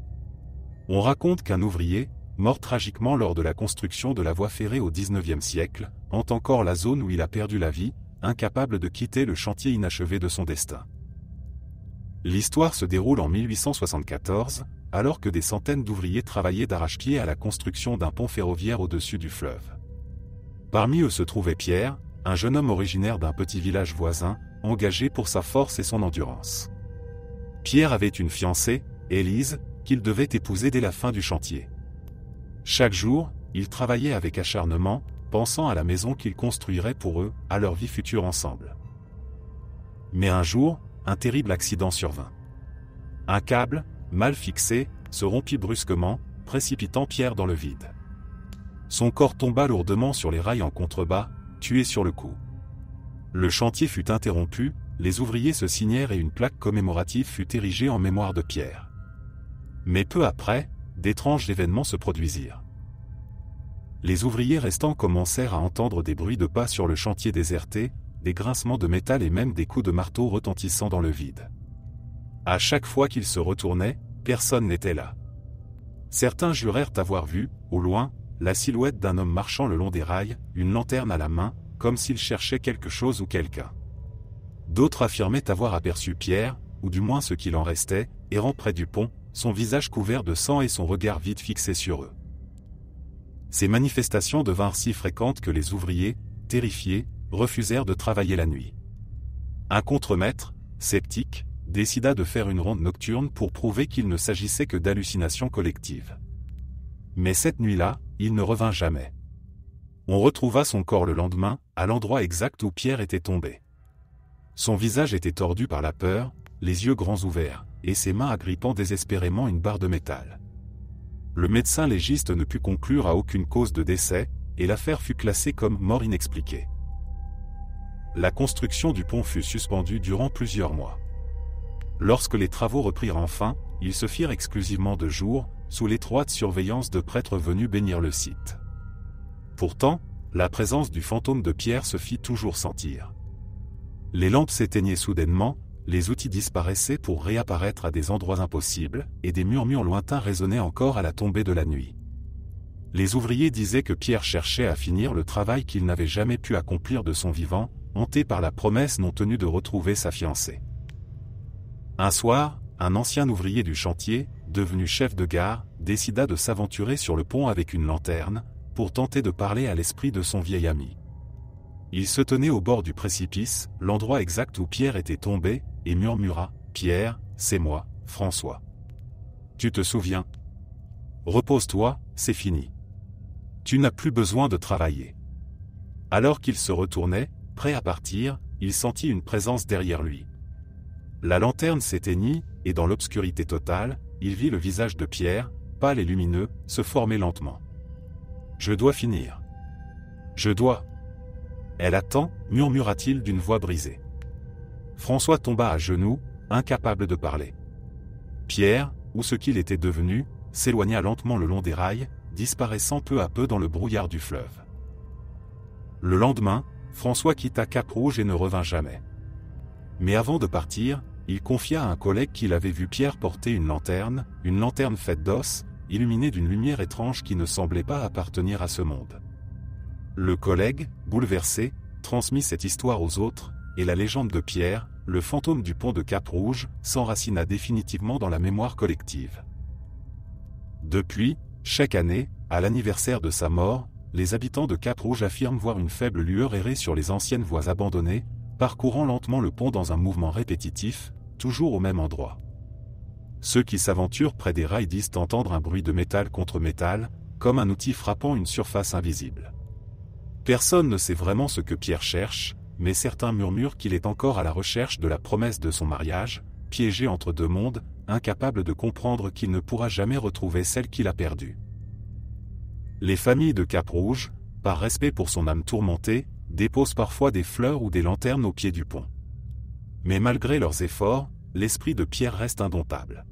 A: On raconte qu'un ouvrier, mort tragiquement lors de la construction de la voie ferrée au XIXe siècle, hante encore la zone où il a perdu la vie, incapable de quitter le chantier inachevé de son destin. L'histoire se déroule en 1874, alors que des centaines d'ouvriers travaillaient d'arrache-pied à la construction d'un pont ferroviaire au-dessus du fleuve. Parmi eux se trouvait Pierre, un jeune homme originaire d'un petit village voisin, engagé pour sa force et son endurance. Pierre avait une fiancée, Élise, qu'il devait épouser dès la fin du chantier. Chaque jour, il travaillait avec acharnement, pensant à la maison qu'il construirait pour eux, à leur vie future ensemble. Mais un jour, un terrible accident survint. Un câble, mal fixé, se rompit brusquement, précipitant Pierre dans le vide. Son corps tomba lourdement sur les rails en contrebas, tué sur le coup. Le chantier fut interrompu, les ouvriers se signèrent et une plaque commémorative fut érigée en mémoire de Pierre. Mais peu après, d'étranges événements se produisirent. Les ouvriers restants commencèrent à entendre des bruits de pas sur le chantier déserté, des grincements de métal et même des coups de marteau retentissant dans le vide. À chaque fois qu'ils se retournaient, personne n'était là. Certains jurèrent avoir vu, au loin, la silhouette d'un homme marchant le long des rails, une lanterne à la main, comme s'il cherchait quelque chose ou quelqu'un. D'autres affirmaient avoir aperçu Pierre, ou du moins ce qu'il en restait, errant près du pont, son visage couvert de sang et son regard vide fixé sur eux. Ces manifestations devinrent si fréquentes que les ouvriers, terrifiés, refusèrent de travailler la nuit. Un contremaître, sceptique, décida de faire une ronde nocturne pour prouver qu'il ne s'agissait que d'hallucinations collectives. Mais cette nuit-là, il ne revint jamais. On retrouva son corps le lendemain, à l'endroit exact où Pierre était tombé. Son visage était tordu par la peur, les yeux grands ouverts, et ses mains agrippant désespérément une barre de métal. Le médecin légiste ne put conclure à aucune cause de décès, et l'affaire fut classée comme mort inexpliquée. La construction du pont fut suspendue durant plusieurs mois. Lorsque les travaux reprirent enfin, ils se firent exclusivement de jour, sous l'étroite surveillance de prêtres venus bénir le site. Pourtant, la présence du fantôme de Pierre se fit toujours sentir. Les lampes s'éteignaient soudainement, les outils disparaissaient pour réapparaître à des endroits impossibles, et des murmures lointains résonnaient encore à la tombée de la nuit. Les ouvriers disaient que Pierre cherchait à finir le travail qu'il n'avait jamais pu accomplir de son vivant, hanté par la promesse non tenue de retrouver sa fiancée. Un soir, un ancien ouvrier du chantier, devenu chef de gare, décida de s'aventurer sur le pont avec une lanterne, pour tenter de parler à l'esprit de son vieil ami. Il se tenait au bord du précipice, l'endroit exact où Pierre était tombé, et murmura « Pierre, c'est moi, François. Tu te souviens? Repose-toi, c'est fini. Tu n'as plus besoin de travailler. » Alors qu'il se retournait, prêt à partir, il sentit une présence derrière lui. La lanterne s'éteignit, et dans l'obscurité totale, il vit le visage de Pierre, pâle et lumineux, se former lentement. « Je dois finir. Je dois. » Elle attend, murmura-t-il d'une voix brisée. François tomba à genoux, incapable de parler. Pierre, ou ce qu'il était devenu, s'éloigna lentement le long des rails, disparaissant peu à peu dans le brouillard du fleuve. Le lendemain, François quitta Cap-Rouge et ne revint jamais. Mais avant de partir, il confia à un collègue qu'il avait vu Pierre porter une lanterne faite d'os, illuminée d'une lumière étrange qui ne semblait pas appartenir à ce monde. Le collègue, bouleversé, transmit cette histoire aux autres, et la légende de Pierre, le fantôme du pont de Cap-Rouge, s'enracina définitivement dans la mémoire collective. Depuis, chaque année, à l'anniversaire de sa mort, les habitants de Cap-Rouge affirment voir une faible lueur errer sur les anciennes voies abandonnées, parcourant lentement le pont dans un mouvement répétitif, toujours au même endroit. Ceux qui s'aventurent près des rails disent entendre un bruit de métal contre métal, comme un outil frappant une surface invisible. Personne ne sait vraiment ce que Pierre cherche, mais certains murmurent qu'il est encore à la recherche de la promesse de son mariage, piégé entre deux mondes, incapable de comprendre qu'il ne pourra jamais retrouver celle qu'il a perdue. Les familles de Cap-Rouge, par respect pour son âme tourmentée, déposent parfois des fleurs ou des lanternes au pied du pont. Mais malgré leurs efforts, l'esprit de Pierre reste indomptable.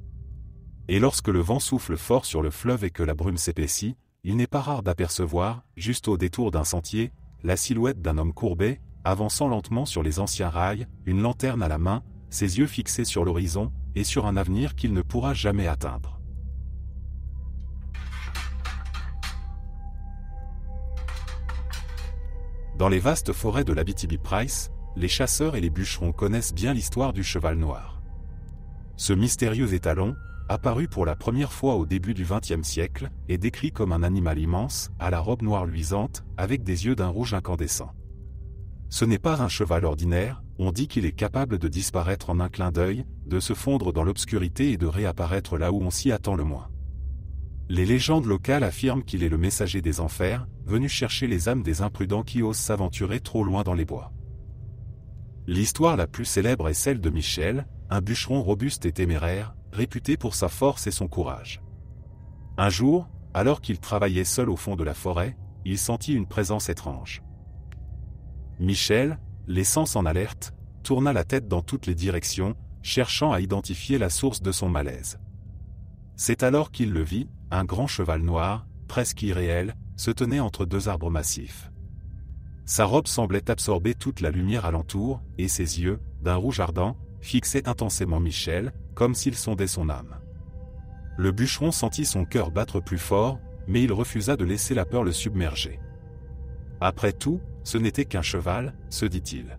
A: Et lorsque le vent souffle fort sur le fleuve et que la brume s'épaissit, il n'est pas rare d'apercevoir, juste au détour d'un sentier, la silhouette d'un homme courbé, avançant lentement sur les anciens rails, une lanterne à la main, ses yeux fixés sur l'horizon, et sur un avenir qu'il ne pourra jamais atteindre. Dans les vastes forêts de l'Abitibi-Price, les chasseurs et les bûcherons connaissent bien l'histoire du cheval noir. Ce mystérieux étalon, apparu pour la première fois au début du XXe siècle, est décrit comme un animal immense, à la robe noire luisante, avec des yeux d'un rouge incandescent. Ce n'est pas un cheval ordinaire, on dit qu'il est capable de disparaître en un clin d'œil, de se fondre dans l'obscurité et de réapparaître là où on s'y attend le moins. Les légendes locales affirment qu'il est le messager des enfers, venu chercher les âmes des imprudents qui osent s'aventurer trop loin dans les bois. L'histoire la plus célèbre est celle de Michel, un bûcheron robuste et téméraire, réputé pour sa force et son courage. Un jour, alors qu'il travaillait seul au fond de la forêt, il sentit une présence étrange. Michel, les sens en alerte, tourna la tête dans toutes les directions, cherchant à identifier la source de son malaise. C'est alors qu'il le vit, un grand cheval noir, presque irréel, se tenait entre deux arbres massifs. Sa robe semblait absorber toute la lumière alentour, et ses yeux, d'un rouge ardent, fixaient intensément Michel, comme s'ils sondaient son âme. Le bûcheron sentit son cœur battre plus fort, mais il refusa de laisser la peur le submerger. Après tout, ce n'était qu'un cheval, se dit-il.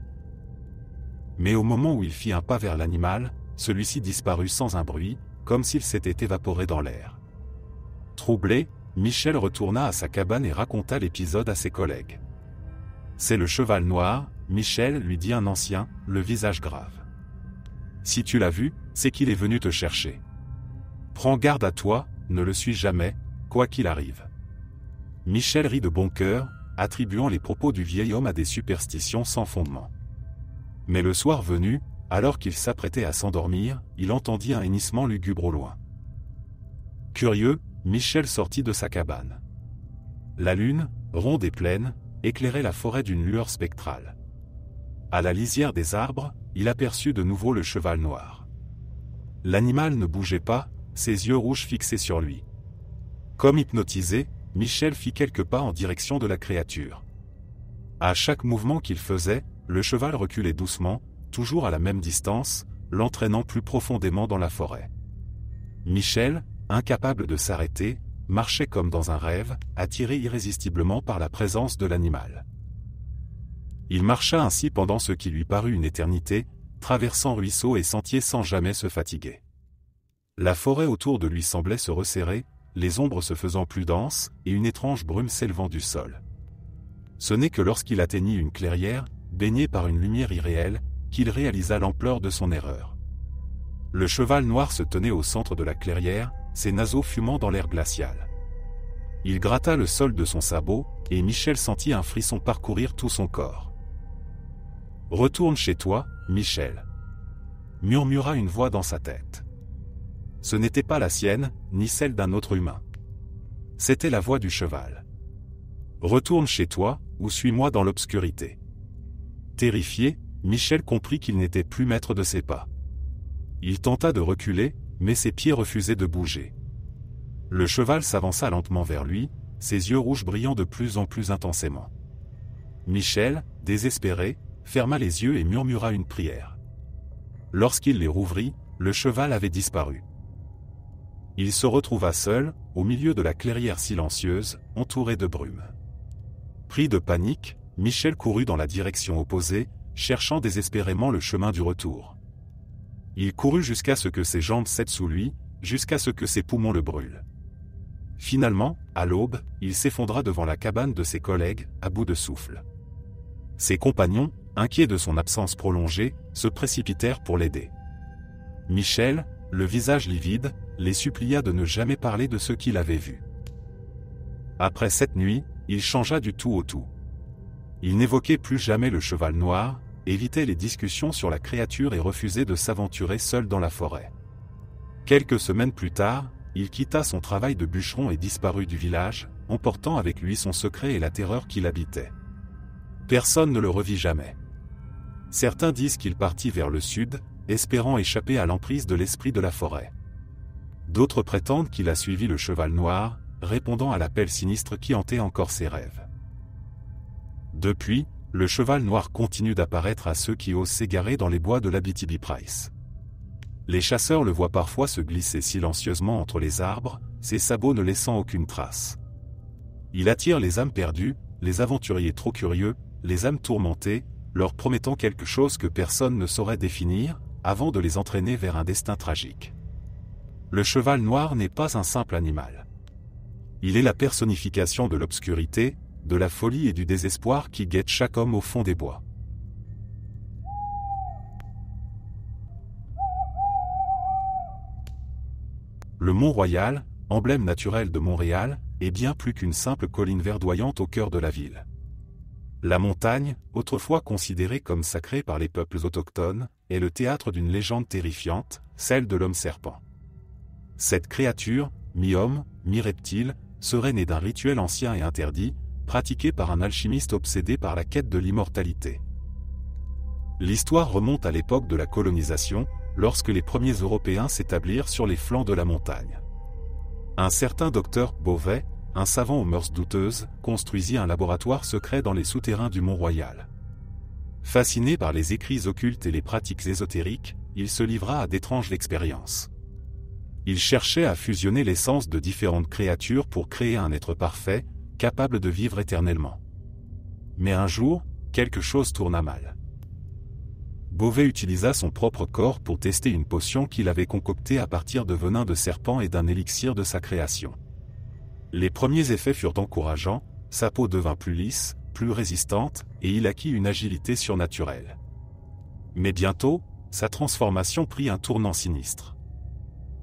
A: Mais au moment où il fit un pas vers l'animal, celui-ci disparut sans un bruit, comme s'il s'était évaporé dans l'air. Troublé, Michel retourna à sa cabane et raconta l'épisode à ses collègues. « C'est le cheval noir, Michel, lui dit un ancien, le visage grave. Si tu l'as vu, c'est qu'il est venu te chercher. Prends garde à toi, ne le suis jamais, quoi qu'il arrive. » Michel rit de bon cœur, attribuant les propos du vieil homme à des superstitions sans fondement. Mais le soir venu, alors qu'il s'apprêtait à s'endormir, il entendit un hennissement lugubre au loin. Curieux, Michel sortit de sa cabane. La lune, ronde et pleine, éclairait la forêt d'une lueur spectrale. À la lisière des arbres, il aperçut de nouveau le cheval noir. L'animal ne bougeait pas, ses yeux rouges fixés sur lui. Comme hypnotisé, Michel fit quelques pas en direction de la créature. À chaque mouvement qu'il faisait, le cheval reculait doucement, toujours à la même distance, l'entraînant plus profondément dans la forêt. Michel, incapable de s'arrêter, marchait comme dans un rêve, attiré irrésistiblement par la présence de l'animal. Il marcha ainsi pendant ce qui lui parut une éternité, traversant ruisseaux et sentiers sans jamais se fatiguer. La forêt autour de lui semblait se resserrer, les ombres se faisant plus denses, et une étrange brume s'élevant du sol. Ce n'est que lorsqu'il atteignit une clairière, baignée par une lumière irréelle, qu'il réalisa l'ampleur de son erreur. Le cheval noir se tenait au centre de la clairière, ses naseaux fumant dans l'air glacial. Il gratta le sol de son sabot, et Michel sentit un frisson parcourir tout son corps. « Retourne chez toi, Michel » murmura une voix dans sa tête. Ce n'était pas la sienne, ni celle d'un autre humain. C'était la voix du cheval. « Retourne chez toi, ou suis-moi dans l'obscurité. » Terrifié, Michel comprit qu'il n'était plus maître de ses pas. Il tenta de reculer, mais ses pieds refusaient de bouger. Le cheval s'avança lentement vers lui, ses yeux rouges brillant de plus en plus intensément. Michel, désespéré, ferma les yeux et murmura une prière. Lorsqu'il les rouvrit, le cheval avait disparu. Il se retrouva seul, au milieu de la clairière silencieuse, entouré de brume. Pris de panique, Michel courut dans la direction opposée, cherchant désespérément le chemin du retour. Il courut jusqu'à ce que ses jambes cèdent sous lui, jusqu'à ce que ses poumons le brûlent. Finalement, à l'aube, il s'effondra devant la cabane de ses collègues, à bout de souffle. Ses compagnons, inquiets de son absence prolongée, se précipitèrent pour l'aider. Michel, le visage livide, les supplia de ne jamais parler de ce qu'il avait vu. Après cette nuit, il changea du tout au tout. Il n'évoquait plus jamais le cheval noir, évitait les discussions sur la créature et refusait de s'aventurer seul dans la forêt. Quelques semaines plus tard, il quitta son travail de bûcheron et disparut du village, emportant avec lui son secret et la terreur qui l'habitait. Personne ne le revit jamais. Certains disent qu'il partit vers le sud, espérant échapper à l'emprise de l'esprit de la forêt. D'autres prétendent qu'il a suivi le cheval noir, répondant à l'appel sinistre qui hantait encore ses rêves. Depuis, le cheval noir continue d'apparaître à ceux qui osent s'égarer dans les bois de l'Abitibi-Price. Les chasseurs le voient parfois se glisser silencieusement entre les arbres, ses sabots ne laissant aucune trace. Il attire les âmes perdues, les aventuriers trop curieux, les âmes tourmentées, leur promettant quelque chose que personne ne saurait définir, avant de les entraîner vers un destin tragique. Le cheval noir n'est pas un simple animal. Il est la personnification de l'obscurité, de la folie et du désespoir qui guettent chaque homme au fond des bois. Le Mont-Royal, emblème naturel de Montréal, est bien plus qu'une simple colline verdoyante au cœur de la ville. La montagne, autrefois considérée comme sacrée par les peuples autochtones, est le théâtre d'une légende terrifiante, celle de l'homme-serpent. Cette créature, mi-homme, mi-reptile, serait née d'un rituel ancien et interdit, pratiqué par un alchimiste obsédé par la quête de l'immortalité. L'histoire remonte à l'époque de la colonisation, lorsque les premiers Européens s'établirent sur les flancs de la montagne. Un certain docteur Beauvais, un savant aux mœurs douteuses, construisit un laboratoire secret dans les souterrains du Mont-Royal. Fasciné par les écrits occultes et les pratiques ésotériques, il se livra à d'étranges expériences. Il cherchait à fusionner l'essence de différentes créatures pour créer un être parfait, capable de vivre éternellement. Mais un jour, quelque chose tourna mal. Beauvais utilisa son propre corps pour tester une potion qu'il avait concoctée à partir de venin de serpent et d'un élixir de sa création. Les premiers effets furent encourageants, sa peau devint plus lisse, plus résistante, et il acquit une agilité surnaturelle. Mais bientôt, sa transformation prit un tournant sinistre.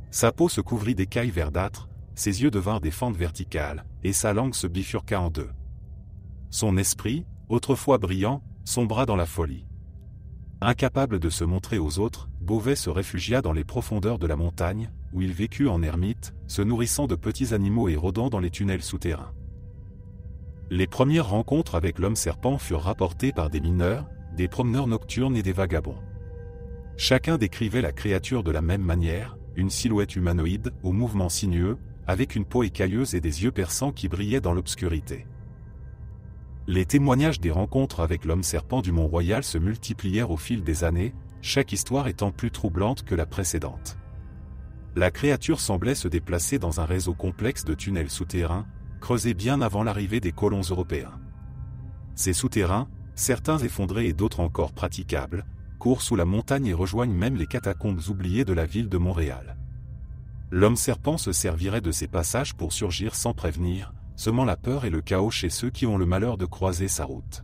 A: Sa peau se couvrit d'écailles verdâtres, ses yeux devinrent des fentes verticales, et sa langue se bifurqua en deux. Son esprit, autrefois brillant, sombra dans la folie. Incapable de se montrer aux autres, Beauvais se réfugia dans les profondeurs de la montagne, où il vécut en ermite, se nourrissant de petits animaux et rôdant dans les tunnels souterrains. Les premières rencontres avec l'homme-serpent furent rapportées par des mineurs, des promeneurs nocturnes et des vagabonds. Chacun décrivait la créature de la même manière, une silhouette humanoïde, aux mouvements sinueux, avec une peau écailleuse et des yeux perçants qui brillaient dans l'obscurité. Les témoignages des rencontres avec l'homme-serpent du Mont-Royal se multiplièrent au fil des années, chaque histoire étant plus troublante que la précédente. La créature semblait se déplacer dans un réseau complexe de tunnels souterrains, creusés bien avant l'arrivée des colons européens. Ces souterrains, certains effondrés et d'autres encore praticables, courent sous la montagne et rejoignent même les catacombes oubliées de la ville de Montréal. L'homme-serpent se servirait de ces passages pour surgir sans prévenir, semant la peur et le chaos chez ceux qui ont le malheur de croiser sa route.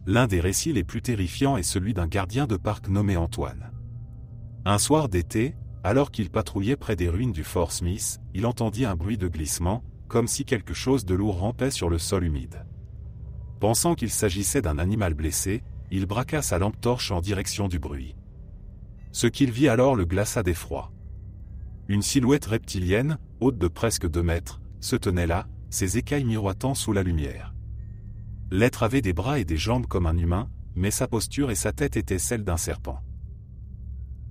A: L'un des récits les plus terrifiants est celui d'un gardien de parc nommé Antoine. Un soir d'été, alors qu'il patrouillait près des ruines du Fort Smith, il entendit un bruit de glissement, comme si quelque chose de lourd rampait sur le sol humide. Pensant qu'il s'agissait d'un animal blessé, il braqua sa lampe torche en direction du bruit. Ce qu'il vit alors le glaça d'effroi. Une silhouette reptilienne, haute de presque 2 mètres, se tenait là, ses écailles miroitant sous la lumière. L'être avait des bras et des jambes comme un humain, mais sa posture et sa tête étaient celles d'un serpent.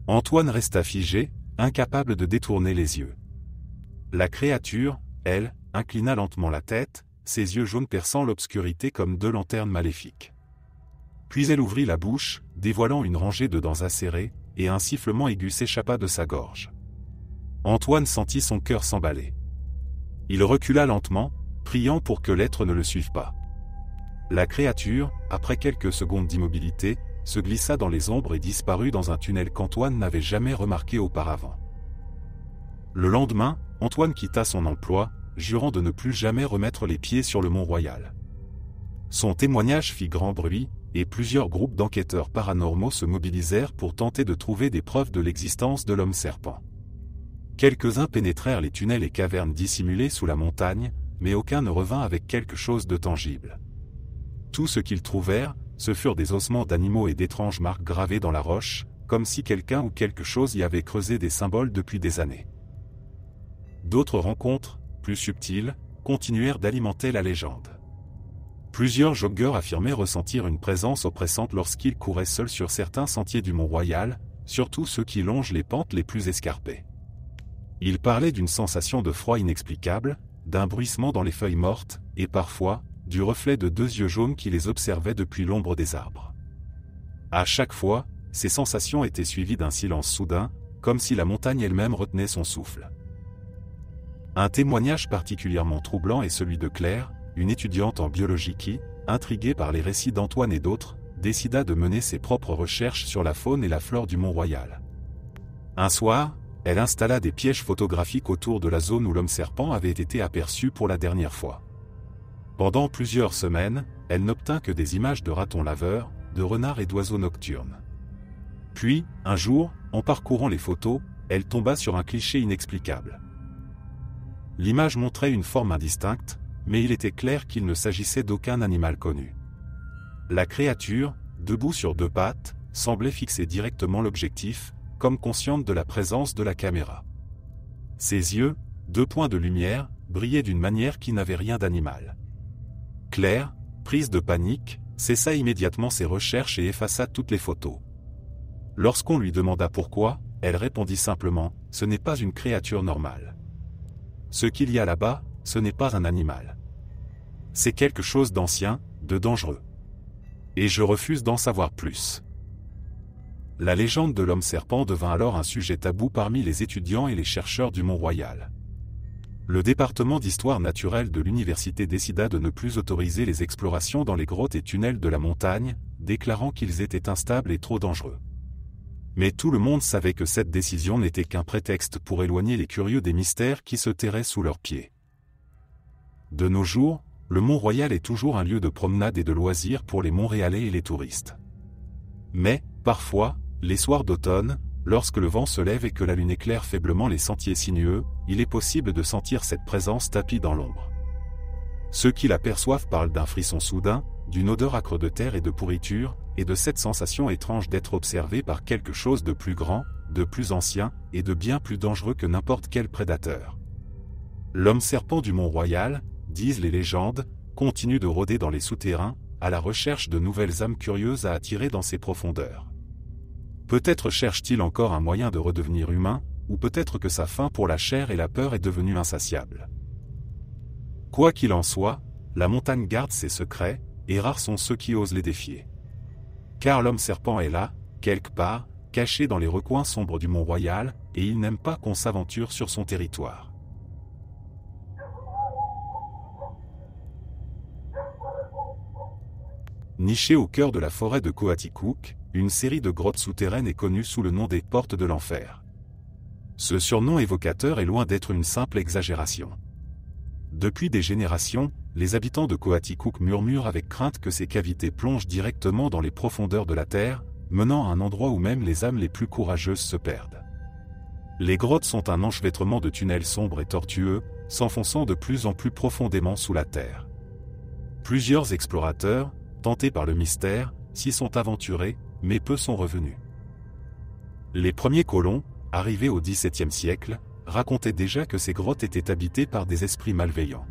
A: Antoine resta figé, incapable de détourner les yeux. La créature, elle, inclina lentement la tête, ses yeux jaunes perçant l'obscurité comme 2 lanternes maléfiques. Puis elle ouvrit la bouche, dévoilant une rangée de dents acérées, et un sifflement aigu s'échappa de sa gorge. Antoine sentit son cœur s'emballer. Il recula lentement, priant pour que l'être ne le suive pas. La créature, après quelques secondes d'immobilité, se glissa dans les ombres et disparut dans un tunnel qu'Antoine n'avait jamais remarqué auparavant. Le lendemain, Antoine quitta son emploi, jurant de ne plus jamais remettre les pieds sur le Mont-Royal. Son témoignage fit grand bruit, et plusieurs groupes d'enquêteurs paranormaux se mobilisèrent pour tenter de trouver des preuves de l'existence de l'homme-serpent. Quelques-uns pénétrèrent les tunnels et cavernes dissimulés sous la montagne, mais aucun ne revint avec quelque chose de tangible. Tout ce qu'ils trouvèrent, ce furent des ossements d'animaux et d'étranges marques gravées dans la roche, comme si quelqu'un ou quelque chose y avait creusé des symboles depuis des années. D'autres rencontres, plus subtiles, continuèrent d'alimenter la légende. Plusieurs joggeurs affirmaient ressentir une présence oppressante lorsqu'ils couraient seuls sur certains sentiers du Mont-Royal, surtout ceux qui longent les pentes les plus escarpées. Ils parlaient d'une sensation de froid inexplicable, d'un bruissement dans les feuilles mortes, et parfois, du reflet de 2 yeux jaunes qui les observaient depuis l'ombre des arbres. À chaque fois, ces sensations étaient suivies d'un silence soudain, comme si la montagne elle-même retenait son souffle. Un témoignage particulièrement troublant est celui de Claire, une étudiante en biologie qui, intriguée par les récits d'Antoine et d'autres, décida de mener ses propres recherches sur la faune et la flore du Mont-Royal. Un soir, elle installa des pièges photographiques autour de la zone où l'homme-serpent avait été aperçu pour la dernière fois. Pendant plusieurs semaines, elle n'obtint que des images de ratons laveurs, de renards et d'oiseaux nocturnes. Puis, un jour, en parcourant les photos, elle tomba sur un cliché inexplicable. L'image montrait une forme indistincte, mais il était clair qu'il ne s'agissait d'aucun animal connu. La créature, debout sur 2 pattes, semblait fixer directement l'objectif, comme consciente de la présence de la caméra. Ses yeux, 2 points de lumière, brillaient d'une manière qui n'avait rien d'animal. Claire, prise de panique, cessa immédiatement ses recherches et effaça toutes les photos. Lorsqu'on lui demanda pourquoi, elle répondit simplement, « Ce n'est pas une créature normale. Ce qu'il y a là-bas, ce n'est pas un animal. C'est quelque chose d'ancien, de dangereux. Et je refuse d'en savoir plus. » La légende de l'homme-serpent devint alors un sujet tabou parmi les étudiants et les chercheurs du Mont-Royal. Le département d'histoire naturelle de l'université décida de ne plus autoriser les explorations dans les grottes et tunnels de la montagne, déclarant qu'ils étaient instables et trop dangereux. Mais tout le monde savait que cette décision n'était qu'un prétexte pour éloigner les curieux des mystères qui se terraient sous leurs pieds. De nos jours, le Mont-Royal est toujours un lieu de promenade et de loisirs pour les Montréalais et les touristes. Mais, parfois, les soirs d'automne, lorsque le vent se lève et que la lune éclaire faiblement les sentiers sinueux, il est possible de sentir cette présence tapie dans l'ombre. Ceux qui l'aperçoivent parlent d'un frisson soudain, d'une odeur âcre de terre et de pourriture, et de cette sensation étrange d'être observé par quelque chose de plus grand, de plus ancien, et de bien plus dangereux que n'importe quel prédateur. L'homme-serpent du Mont-Royal, disent les légendes, continue de rôder dans les souterrains, à la recherche de nouvelles âmes curieuses à attirer dans ses profondeurs. Peut-être cherche-t-il encore un moyen de redevenir humain, ou peut-être que sa faim pour la chair et la peur est devenue insatiable. Quoi qu'il en soit, la montagne garde ses secrets, et rares sont ceux qui osent les défier. Car l'homme-serpent est là, quelque part, caché dans les recoins sombres du Mont-Royal, et il n'aime pas qu'on s'aventure sur son territoire. Niché au cœur de la forêt de Coaticook, une série de grottes souterraines est connue sous le nom des Portes de l'Enfer. Ce surnom évocateur est loin d'être une simple exagération. Depuis des générations, les habitants de Coaticook murmurent avec crainte que ces cavités plongent directement dans les profondeurs de la terre, menant à un endroit où même les âmes les plus courageuses se perdent. Les grottes sont un enchevêtrement de tunnels sombres et tortueux, s'enfonçant de plus en plus profondément sous la terre. Plusieurs explorateurs, tentés par le mystère, s'y sont aventurés, mais peu sont revenus. Les premiers colons, arrivés au XVIIe siècle, racontaient déjà que ces grottes étaient habitées par des esprits malveillants.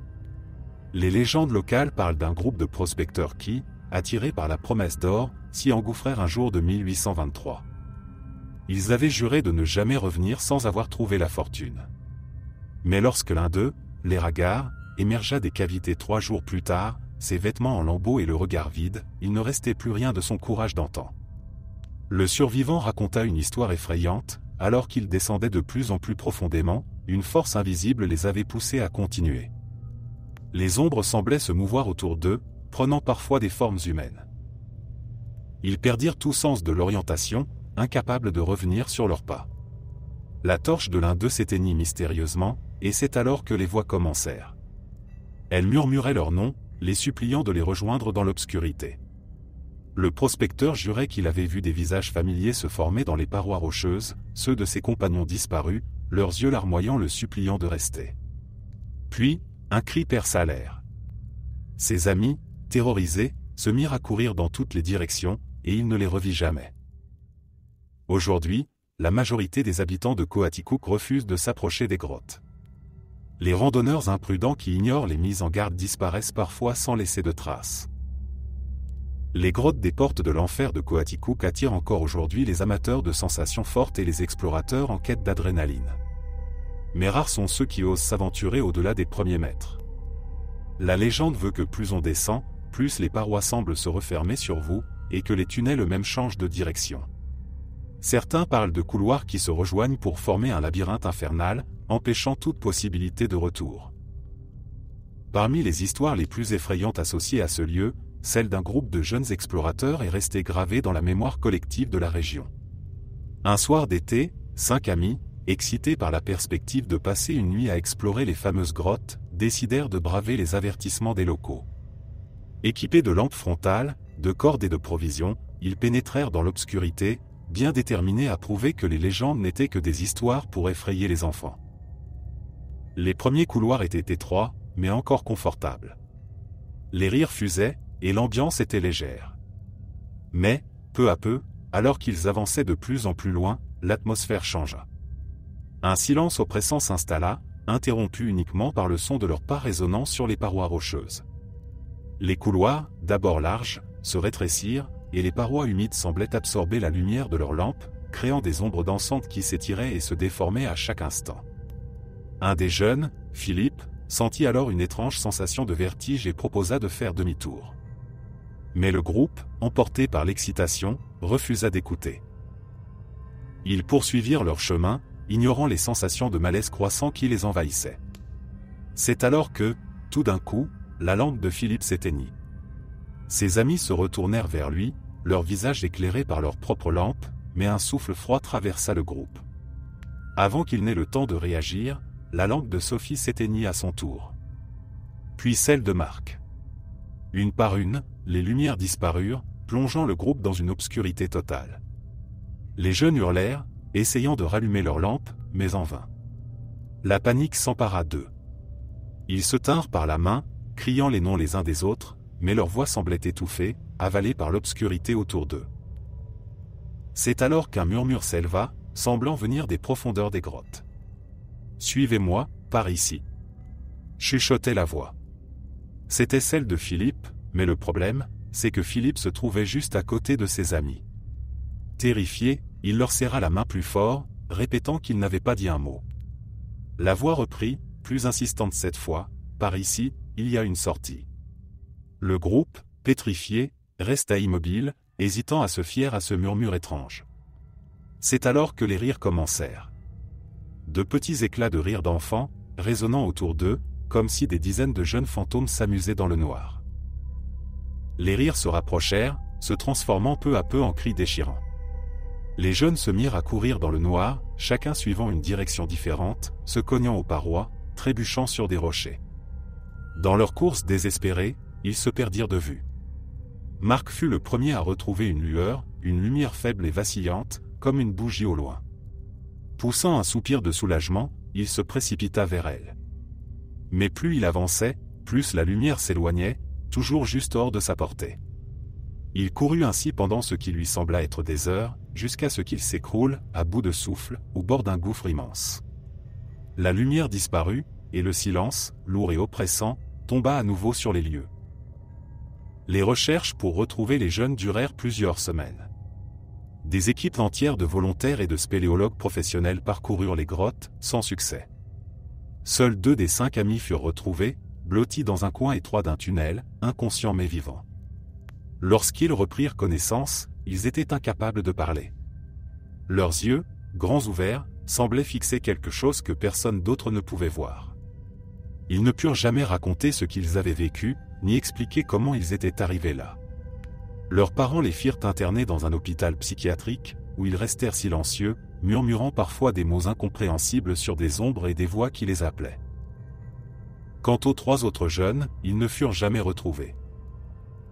A: Les légendes locales parlent d'un groupe de prospecteurs qui, attirés par la promesse d'or, s'y engouffrèrent un jour de 1823. Ils avaient juré de ne jamais revenir sans avoir trouvé la fortune. Mais lorsque l'un d'eux, l'Eragar, émergea des cavités 3 jours plus tard, ses vêtements en lambeaux et le regard vide, il ne restait plus rien de son courage d'antan. Le survivant raconta une histoire effrayante, alors qu'ils descendaient de plus en plus profondément, une force invisible les avait poussés à continuer. Les ombres semblaient se mouvoir autour d'eux, prenant parfois des formes humaines. Ils perdirent tout sens de l'orientation, incapables de revenir sur leurs pas. La torche de l'un d'eux s'éteignit mystérieusement, et c'est alors que les voix commencèrent. Elles murmuraient leur nom, les suppliant de les rejoindre dans l'obscurité. Le prospecteur jurait qu'il avait vu des visages familiers se former dans les parois rocheuses, ceux de ses compagnons disparus, leurs yeux larmoyants le suppliant de rester. Puis, un cri perça l'air. Ses amis, terrorisés, se mirent à courir dans toutes les directions, et il ne les revit jamais. Aujourd'hui, la majorité des habitants de Coaticook refusent de s'approcher des grottes. Les randonneurs imprudents qui ignorent les mises en garde disparaissent parfois sans laisser de traces. Les grottes des Portes de l'Enfer de Coaticook attirent encore aujourd'hui les amateurs de sensations fortes et les explorateurs en quête d'adrénaline. Mais rares sont ceux qui osent s'aventurer au-delà des premiers mètres. La légende veut que plus on descend, plus les parois semblent se refermer sur vous, et que les tunnels eux-mêmes changent de direction. Certains parlent de couloirs qui se rejoignent pour former un labyrinthe infernal, empêchant toute possibilité de retour. Parmi les histoires les plus effrayantes associées à ce lieu, celle d'un groupe de jeunes explorateurs est restée gravée dans la mémoire collective de la région. Un soir d'été, 5 amis, excités par la perspective de passer une nuit à explorer les fameuses grottes, décidèrent de braver les avertissements des locaux. Équipés de lampes frontales, de cordes et de provisions, ils pénétrèrent dans l'obscurité, bien déterminés à prouver que les légendes n'étaient que des histoires pour effrayer les enfants. Les premiers couloirs étaient étroits, mais encore confortables. Les rires fusaient, et l'ambiance était légère. Mais, peu à peu, alors qu'ils avançaient de plus en plus loin, l'atmosphère changea. Un silence oppressant s'installa, interrompu uniquement par le son de leurs pas résonnant sur les parois rocheuses. Les couloirs, d'abord larges, se rétrécir, et les parois humides semblaient absorber la lumière de leurs lampes, créant des ombres dansantes qui s'étiraient et se déformaient à chaque instant. Un des jeunes, Philippe, sentit alors une étrange sensation de vertige et proposa de faire demi-tour. Mais le groupe, emporté par l'excitation, refusa d'écouter. Ils poursuivirent leur chemin, ignorant les sensations de malaise croissant qui les envahissaient. C'est alors que, tout d'un coup, la lampe de Philippe s'éteignit. Ses amis se retournèrent vers lui, leur visage éclairé par leur propre lampe, mais un souffle froid traversa le groupe. Avant qu'il n'ait le temps de réagir, la lampe de Sophie s'éteignit à son tour. Puis celle de Marc. Une par une, les lumières disparurent, plongeant le groupe dans une obscurité totale. Les jeunes hurlèrent, essayant de rallumer leur lampe, mais en vain. La panique s'empara d'eux. Ils se tinrent par la main, criant les noms les uns des autres, mais leur voix semblait étouffée, avalée par l'obscurité autour d'eux. C'est alors qu'un murmure s'éleva, semblant venir des profondeurs des grottes. « Suivez-moi, par ici. » chuchotait la voix. C'était celle de Philippe, mais le problème, c'est que Philippe se trouvait juste à côté de ses amis. Terrifié, il leur serra la main plus fort, répétant qu'il n'avait pas dit un mot. La voix reprit, plus insistante cette fois, « Par ici, il y a une sortie. » Le groupe, pétrifié, resta immobile, hésitant à se fier à ce murmure étrange. C'est alors que les rires commencèrent. De petits éclats de rire d'enfants, résonnant autour d'eux, comme si des dizaines de jeunes fantômes s'amusaient dans le noir. Les rires se rapprochèrent, se transformant peu à peu en cris déchirants. Les jeunes se mirent à courir dans le noir, chacun suivant une direction différente, se cognant aux parois, trébuchant sur des rochers. Dans leur course désespérée, ils se perdirent de vue. Marc fut le premier à retrouver une lumière faible et vacillante, comme une bougie au loin. Poussant un soupir de soulagement, il se précipita vers elle. Mais plus il avançait, plus la lumière s'éloignait, toujours juste hors de sa portée. Il courut ainsi pendant ce qui lui sembla être des heures, jusqu'à ce qu'il s'écroule, à bout de souffle, au bord d'un gouffre immense. La lumière disparut, et le silence, lourd et oppressant, tomba à nouveau sur les lieux. Les recherches pour retrouver les jeunes durèrent plusieurs semaines. Des équipes entières de volontaires et de spéléologues professionnels parcoururent les grottes, sans succès. Seuls 2 des 5 amis furent retrouvés, blottis dans un coin étroit d'un tunnel, inconscients mais vivants. Lorsqu'ils reprirent connaissance, ils étaient incapables de parler. Leurs yeux, grands ouverts, semblaient fixer quelque chose que personne d'autre ne pouvait voir. Ils ne purent jamais raconter ce qu'ils avaient vécu, ni expliquer comment ils étaient arrivés là. Leurs parents les firent interner dans un hôpital psychiatrique, où ils restèrent silencieux, murmurant parfois des mots incompréhensibles sur des ombres et des voix qui les appelaient. Quant aux 3 autres jeunes, ils ne furent jamais retrouvés.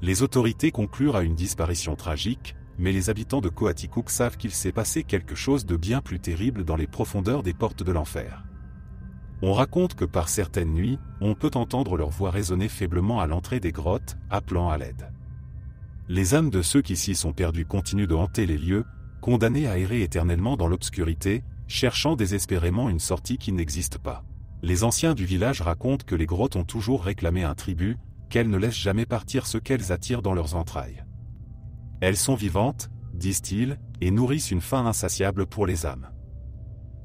A: Les autorités conclurent à une disparition tragique, mais les habitants de Coaticook savent qu'il s'est passé quelque chose de bien plus terrible dans les profondeurs des portes de l'enfer. On raconte que par certaines nuits, on peut entendre leur voix résonner faiblement à l'entrée des grottes, appelant à l'aide. Les âmes de ceux qui s'y sont perdus continuent de hanter les lieux, condamnés à errer éternellement dans l'obscurité, cherchant désespérément une sortie qui n'existe pas. Les anciens du village racontent que les grottes ont toujours réclamé un tribut, qu'elles ne laissent jamais partir ce qu'elles attirent dans leurs entrailles. Elles sont vivantes, disent-ils, et nourrissent une faim insatiable pour les âmes.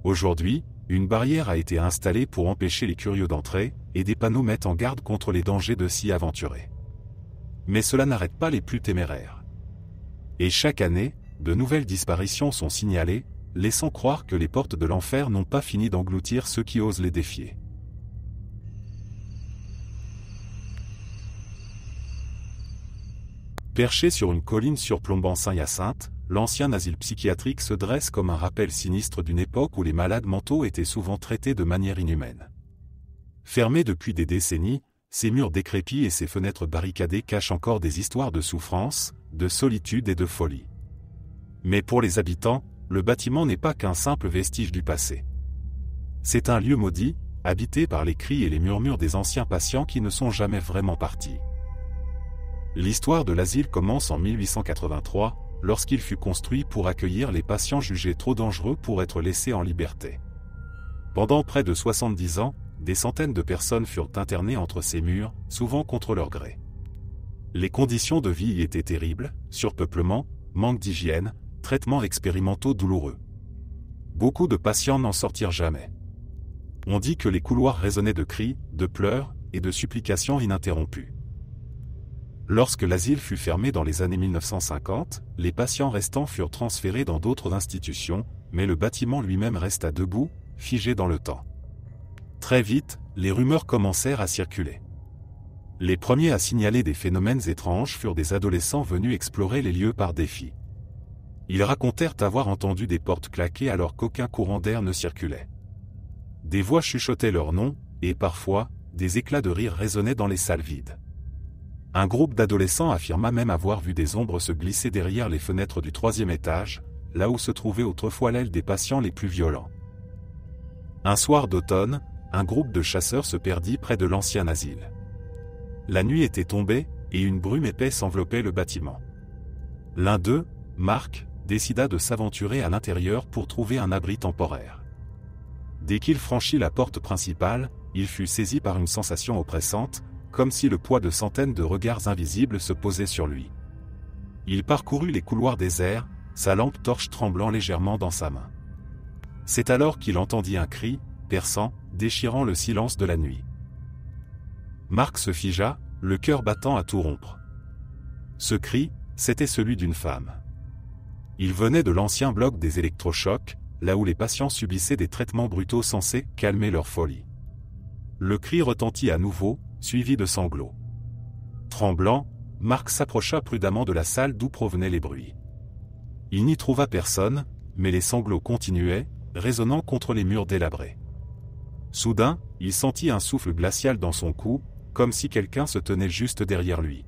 A: Aujourd'hui, une barrière a été installée pour empêcher les curieux d'entrer, et des panneaux mettent en garde contre les dangers de s'y aventurer. Mais cela n'arrête pas les plus téméraires. Et chaque année, de nouvelles disparitions sont signalées, laissant croire que les portes de l'enfer n'ont pas fini d'engloutir ceux qui osent les défier. Perché sur une colline surplombant Saint-Hyacinthe, l'ancien asile psychiatrique se dresse comme un rappel sinistre d'une époque où les malades mentaux étaient souvent traités de manière inhumaine. Fermé depuis des décennies, ses murs décrépits et ses fenêtres barricadées cachent encore des histoires de souffrance, de solitude et de folie. Mais pour les habitants, le bâtiment n'est pas qu'un simple vestige du passé. C'est un lieu maudit, habité par les cris et les murmures des anciens patients qui ne sont jamais vraiment partis. L'histoire de l'asile commence en 1883, lorsqu'il fut construit pour accueillir les patients jugés trop dangereux pour être laissés en liberté. Pendant près de 70 ans, des centaines de personnes furent internées entre ces murs, souvent contre leur gré. Les conditions de vie y étaient terribles, surpeuplement, manque d'hygiène, traitements expérimentaux douloureux. Beaucoup de patients n'en sortirent jamais. On dit que les couloirs résonnaient de cris, de pleurs et de supplications ininterrompues. Lorsque l'asile fut fermé dans les années 1950, les patients restants furent transférés dans d'autres institutions, mais le bâtiment lui-même resta debout, figé dans le temps. Très vite, les rumeurs commencèrent à circuler. Les premiers à signaler des phénomènes étranges furent des adolescents venus explorer les lieux par défi. Ils racontèrent avoir entendu des portes claquer alors qu'aucun courant d'air ne circulait. Des voix chuchotaient leur nom, et parfois, des éclats de rire résonnaient dans les salles vides. Un groupe d'adolescents affirma même avoir vu des ombres se glisser derrière les fenêtres du 3e étage, là où se trouvait autrefois l'aile des patients les plus violents. Un soir d'automne, un groupe de chasseurs se perdit près de l'ancien asile. La nuit était tombée, et une brume épaisse enveloppait le bâtiment. L'un d'eux, Marc, décida de s'aventurer à l'intérieur pour trouver un abri temporaire. Dès qu'il franchit la porte principale, il fut saisi par une sensation oppressante, comme si le poids de centaines de regards invisibles se posait sur lui. Il parcourut les couloirs déserts, sa lampe torche tremblant légèrement dans sa main. C'est alors qu'il entendit un cri, perçant, déchirant le silence de la nuit. Marc se figea, le cœur battant à tout rompre. Ce cri, c'était celui d'une femme. Il venait de l'ancien bloc des électrochocs, là où les patients subissaient des traitements brutaux censés calmer leur folie. Le cri retentit à nouveau, suivi de sanglots. Tremblant, Marc s'approcha prudemment de la salle d'où provenaient les bruits. Il n'y trouva personne, mais les sanglots continuaient, résonnant contre les murs délabrés. Soudain, il sentit un souffle glacial dans son cou, comme si quelqu'un se tenait juste derrière lui.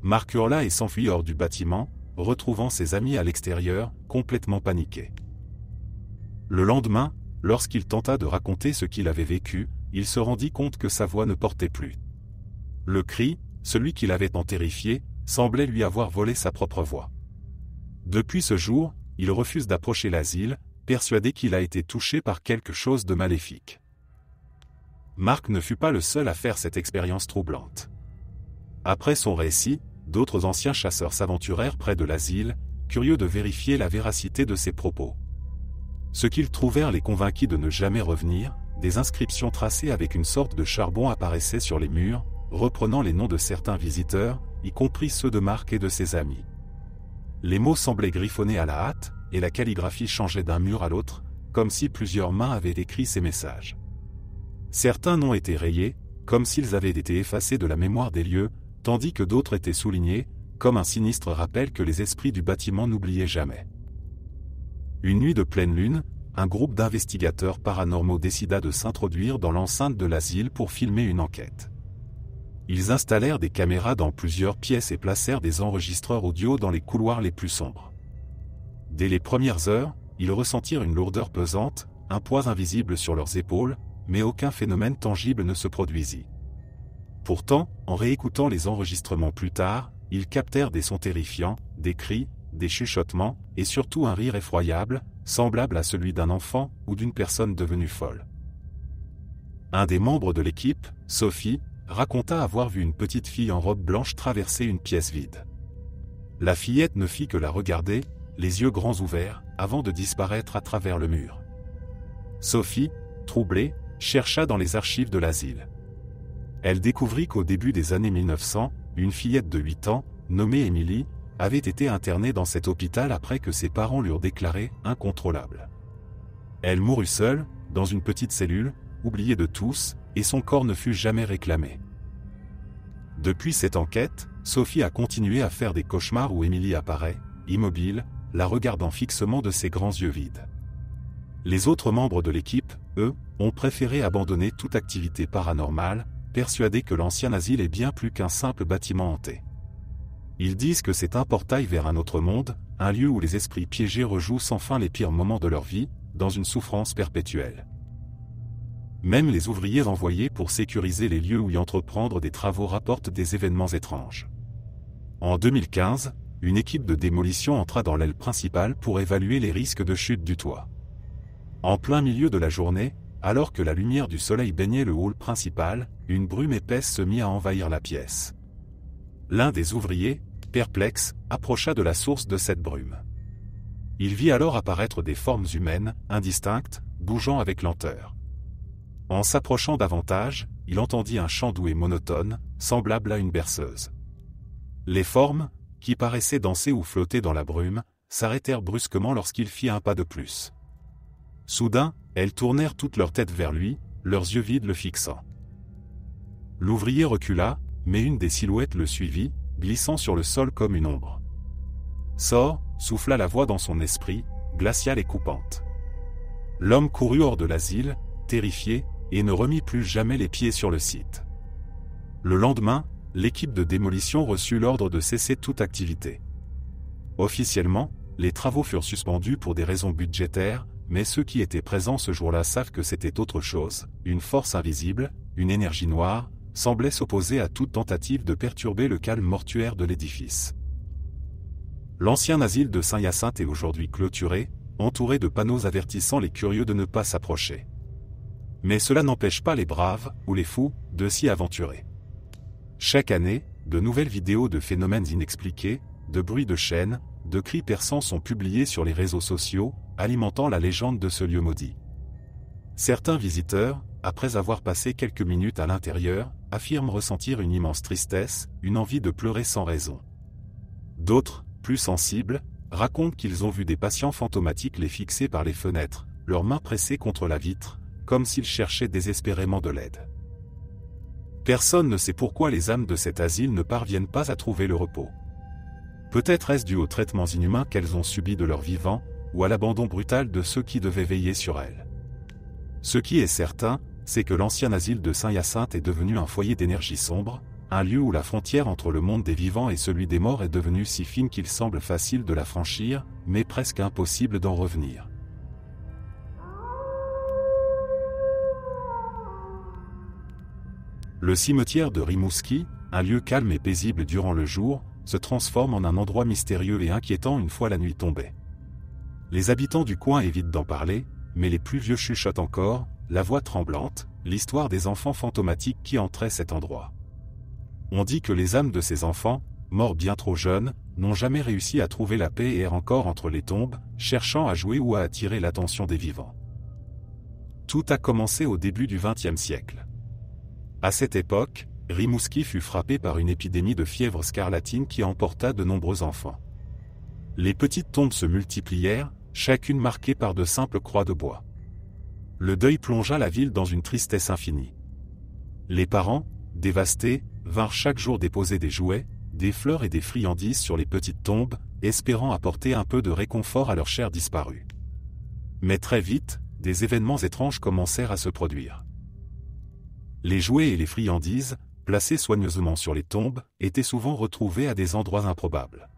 A: Marc hurla et s'enfuit hors du bâtiment, retrouvant ses amis à l'extérieur, complètement paniqués. Le lendemain, lorsqu'il tenta de raconter ce qu'il avait vécu, il se rendit compte que sa voix ne portait plus. Le cri, celui qui l'avait tant terrifié, semblait lui avoir volé sa propre voix. Depuis ce jour, il refuse d'approcher l'asile, persuadé qu'il a été touché par quelque chose de maléfique. Marc ne fut pas le seul à faire cette expérience troublante. Après son récit, d'autres anciens chasseurs s'aventurèrent près de l'asile, curieux de vérifier la véracité de ses propos. Ce qu'ils trouvèrent les convainquit de ne jamais revenir, des inscriptions tracées avec une sorte de charbon apparaissaient sur les murs, reprenant les noms de certains visiteurs, y compris ceux de Marc et de ses amis. Les mots semblaient griffonnés à la hâte, et la calligraphie changeait d'un mur à l'autre, comme si plusieurs mains avaient écrit ces messages. Certains noms étaient rayés, comme s'ils avaient été effacés de la mémoire des lieux, tandis que d'autres étaient soulignés, comme un sinistre rappel que les esprits du bâtiment n'oubliaient jamais. Une nuit de pleine lune, un groupe d'investigateurs paranormaux décida de s'introduire dans l'enceinte de l'asile pour filmer une enquête. Ils installèrent des caméras dans plusieurs pièces et placèrent des enregistreurs audio dans les couloirs les plus sombres. Dès les premières heures, ils ressentirent une lourdeur pesante, un poids invisible sur leurs épaules, mais aucun phénomène tangible ne se produisit. Pourtant, en réécoutant les enregistrements plus tard, ils captèrent des sons terrifiants, des cris, des chuchotements, et surtout un rire effroyable, semblable à celui d'un enfant ou d'une personne devenue folle. Un des membres de l'équipe, Sophie, raconta avoir vu une petite fille en robe blanche traverser une pièce vide. La fillette ne fit que la regarder, les yeux grands ouverts, avant de disparaître à travers le mur. Sophie, troublée, chercha dans les archives de l'asile. Elle découvrit qu'au début des années 1900, une fillette de 8 ans, nommée Émilie, avait été internée dans cet hôpital après que ses parents l'eurent déclarée incontrôlable. Elle mourut seule, dans une petite cellule, oubliée de tous, et son corps ne fut jamais réclamé. Depuis cette enquête, Sophie a continué à faire des cauchemars où Émilie apparaît, immobile, la regardant fixement de ses grands yeux vides. Les autres membres de l'équipe, eux, ont préféré abandonner toute activité paranormale, persuadés que l'ancien asile est bien plus qu'un simple bâtiment hanté. Ils disent que c'est un portail vers un autre monde, un lieu où les esprits piégés rejouent sans fin les pires moments de leur vie, dans une souffrance perpétuelle. Même les ouvriers envoyés pour sécuriser les lieux où y entreprendre des travaux rapportent des événements étranges. En 2015, une équipe de démolition entra dans l'aile principale pour évaluer les risques de chute du toit. En plein milieu de la journée, alors que la lumière du soleil baignait le hall principal, une brume épaisse se mit à envahir la pièce. L'un des ouvriers, perplexe, approcha de la source de cette brume. Il vit alors apparaître des formes humaines, indistinctes, bougeant avec lenteur. En s'approchant davantage, il entendit un chant doux et monotone, semblable à une berceuse. Les formes, qui paraissaient danser ou flotter dans la brume, s'arrêtèrent brusquement lorsqu'il fit un pas de plus. Soudain, elles tournèrent toute leur tête vers lui, leurs yeux vides le fixant. L'ouvrier recula, mais une des silhouettes le suivit, glissant sur le sol comme une ombre. Sors, souffla la voix dans son esprit, glaciale et coupante. L'homme courut hors de l'asile, terrifié, et ne remit plus jamais les pieds sur le site. Le lendemain, l'équipe de démolition reçut l'ordre de cesser toute activité. Officiellement, les travaux furent suspendus pour des raisons budgétaires, mais ceux qui étaient présents ce jour-là savent que c'était autre chose, une force invisible, une énergie noire, semblait s'opposer à toute tentative de perturber le calme mortuaire de l'édifice. L'ancien asile de Saint-Hyacinthe est aujourd'hui clôturé, entouré de panneaux avertissant les curieux de ne pas s'approcher. Mais cela n'empêche pas les braves, ou les fous, de s'y aventurer. Chaque année, de nouvelles vidéos de phénomènes inexpliqués, de bruits de chaînes, de cris perçants sont publiés sur les réseaux sociaux, alimentant la légende de ce lieu maudit. Certains visiteurs, après avoir passé quelques minutes à l'intérieur, affirment ressentir une immense tristesse, une envie de pleurer sans raison. D'autres, plus sensibles, racontent qu'ils ont vu des patients fantomatiques les fixer par les fenêtres, leurs mains pressées contre la vitre, comme s'ils cherchaient désespérément de l'aide. Personne ne sait pourquoi les âmes de cet asile ne parviennent pas à trouver le repos. Peut-être est-ce dû aux traitements inhumains qu'elles ont subis de leur vivant, ou à l'abandon brutal de ceux qui devaient veiller sur elles. Ce qui est certain, c'est que l'ancien asile de Saint-Hyacinthe est devenu un foyer d'énergie sombre, un lieu où la frontière entre le monde des vivants et celui des morts est devenue si fine qu'il semble facile de la franchir, mais presque impossible d'en revenir. Le cimetière de Rimouski, un lieu calme et paisible durant le jour, se transforme en un endroit mystérieux et inquiétant une fois la nuit tombée. Les habitants du coin évitent d'en parler, mais les plus vieux chuchotent encore, la voix tremblante, l'histoire des enfants fantomatiques qui entraient cet endroit. On dit que les âmes de ces enfants, morts bien trop jeunes, n'ont jamais réussi à trouver la paix et errent encore entre les tombes, cherchant à jouer ou à attirer l'attention des vivants. Tout a commencé au début du XXe siècle. À cette époque, Rimouski fut frappé par une épidémie de fièvre scarlatine qui emporta de nombreux enfants. Les petites tombes se multiplièrent, chacune marquée par de simples croix de bois. Le deuil plongea la ville dans une tristesse infinie. Les parents, dévastés, vinrent chaque jour déposer des jouets, des fleurs et des friandises sur les petites tombes, espérant apporter un peu de réconfort à leurs chers disparus. Mais très vite, des événements étranges commencèrent à se produire. Les jouets et les friandises, placés soigneusement sur les tombes, étaient souvent retrouvés à des endroits improbables.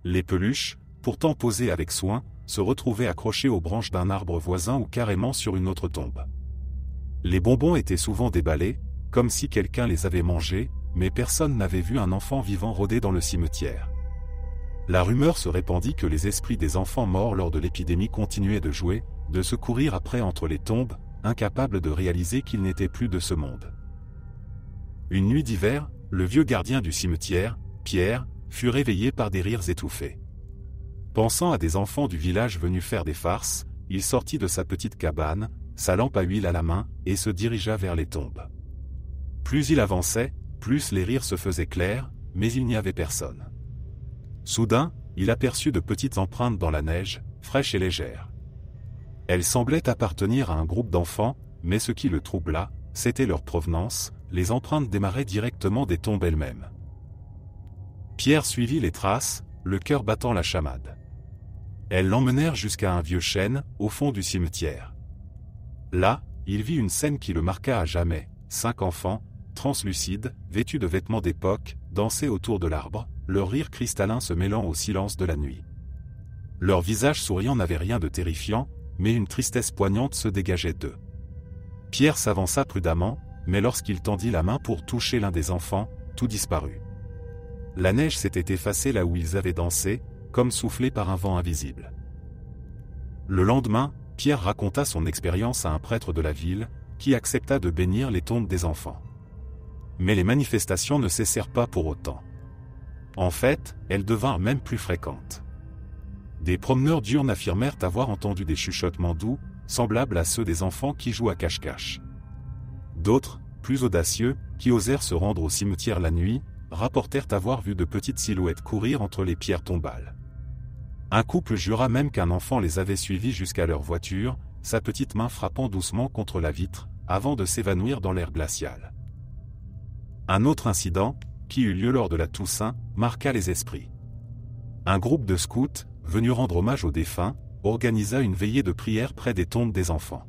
A: Les peluches, pourtant posées avec soin, se retrouvaient accrochées aux branches d'un arbre voisin ou carrément sur une autre tombe. Les bonbons étaient souvent déballés, comme si quelqu'un les avait mangés, mais personne n'avait vu un enfant vivant rôder dans le cimetière. La rumeur se répandit que les esprits des enfants morts lors de l'épidémie continuaient de jouer, de se courir après entre les tombes, incapables de réaliser qu'ils n'étaient plus de ce monde. Une nuit d'hiver, le vieux gardien du cimetière, Pierre, fut réveillé par des rires étouffés. Pensant à des enfants du village venus faire des farces, il sortit de sa petite cabane, sa lampe à huile à la main, et se dirigea vers les tombes. Plus il avançait, plus les rires se faisaient clairs, mais il n'y avait personne. Soudain, il aperçut de petites empreintes dans la neige, fraîches et légères. Elles semblaient appartenir à un groupe d'enfants, mais ce qui le troubla, c'était leur provenance, les empreintes démarraient directement des tombes elles-mêmes. Pierre suivit les traces, le cœur battant la chamade. Elles l'emmenèrent jusqu'à un vieux chêne, au fond du cimetière. Là, il vit une scène qui le marqua à jamais, 5 enfants, translucides, vêtus de vêtements d'époque, dansaient autour de l'arbre, leur rire cristallin se mêlant au silence de la nuit. Leurs visages souriants n'avaient rien de terrifiant, mais une tristesse poignante se dégageait d'eux. Pierre s'avança prudemment, mais lorsqu'il tendit la main pour toucher l'un des enfants, tout disparut. La neige s'était effacée là où ils avaient dansé, comme soufflée par un vent invisible. Le lendemain, Pierre raconta son expérience à un prêtre de la ville, qui accepta de bénir les tombes des enfants. Mais les manifestations ne cessèrent pas pour autant. En fait, elle devint même plus fréquente. Des promeneurs diurnes affirmèrent avoir entendu des chuchotements doux, semblables à ceux des enfants qui jouent à cache-cache. D'autres, plus audacieux, qui osèrent se rendre au cimetière la nuit, rapportèrent avoir vu de petites silhouettes courir entre les pierres tombales. Un couple jura même qu'un enfant les avait suivis jusqu'à leur voiture, sa petite main frappant doucement contre la vitre, avant de s'évanouir dans l'air glacial. Un autre incident, qui eut lieu lors de la Toussaint, marqua les esprits. Un groupe de scouts, venu rendre hommage aux défunts, organisa une veillée de prière près des tombes des enfants.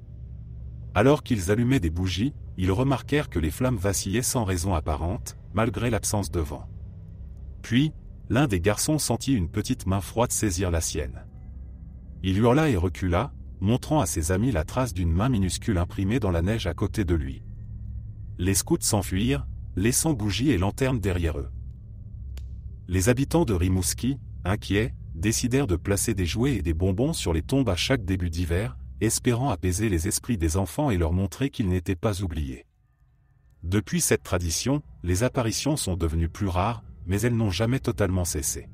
A: Alors qu'ils allumaient des bougies, ils remarquèrent que les flammes vacillaient sans raison apparente, malgré l'absence de vent. Puis, l'un des garçons sentit une petite main froide saisir la sienne. Il hurla et recula, montrant à ses amis la trace d'une main minuscule imprimée dans la neige à côté de lui. Les scouts s'enfuirent, laissant bougies et lanternes derrière eux. Les habitants de Rimouski, inquiets, décidèrent de placer des jouets et des bonbons sur les tombes à chaque début d'hiver, espérant apaiser les esprits des enfants et leur montrer qu'ils n'étaient pas oubliés. Depuis cette tradition, les apparitions sont devenues plus rares, mais elles n'ont jamais totalement cessé.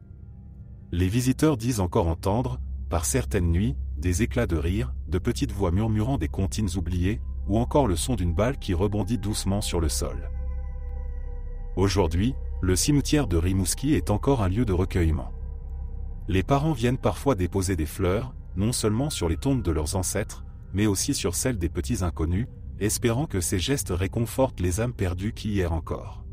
A: Les visiteurs disent encore entendre, par certaines nuits, des éclats de rire, de petites voix murmurant des comptines oubliées, ou encore le son d'une balle qui rebondit doucement sur le sol. Aujourd'hui, le cimetière de Rimouski est encore un lieu de recueillement. Les parents viennent parfois déposer des fleurs, non seulement sur les tombes de leurs ancêtres, mais aussi sur celles des petits inconnus, espérant que ces gestes réconfortent les âmes perdues qui y errent encore.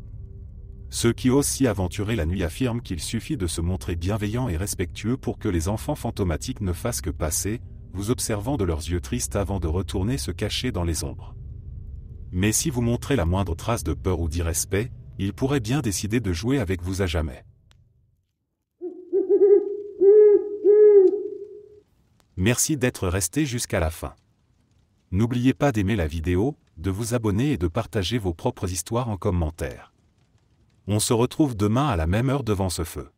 A: Ceux qui osent s'y aventurer la nuit affirment qu'il suffit de se montrer bienveillant et respectueux pour que les enfants fantomatiques ne fassent que passer, vous observant de leurs yeux tristes avant de retourner se cacher dans les ombres. Mais si vous montrez la moindre trace de peur ou d'irrespect, ils pourraient bien décider de jouer avec vous à jamais. Merci d'être resté jusqu'à la fin. N'oubliez pas d'aimer la vidéo, de vous abonner et de partager vos propres histoires en commentaire. On se retrouve demain à la même heure devant ce feu.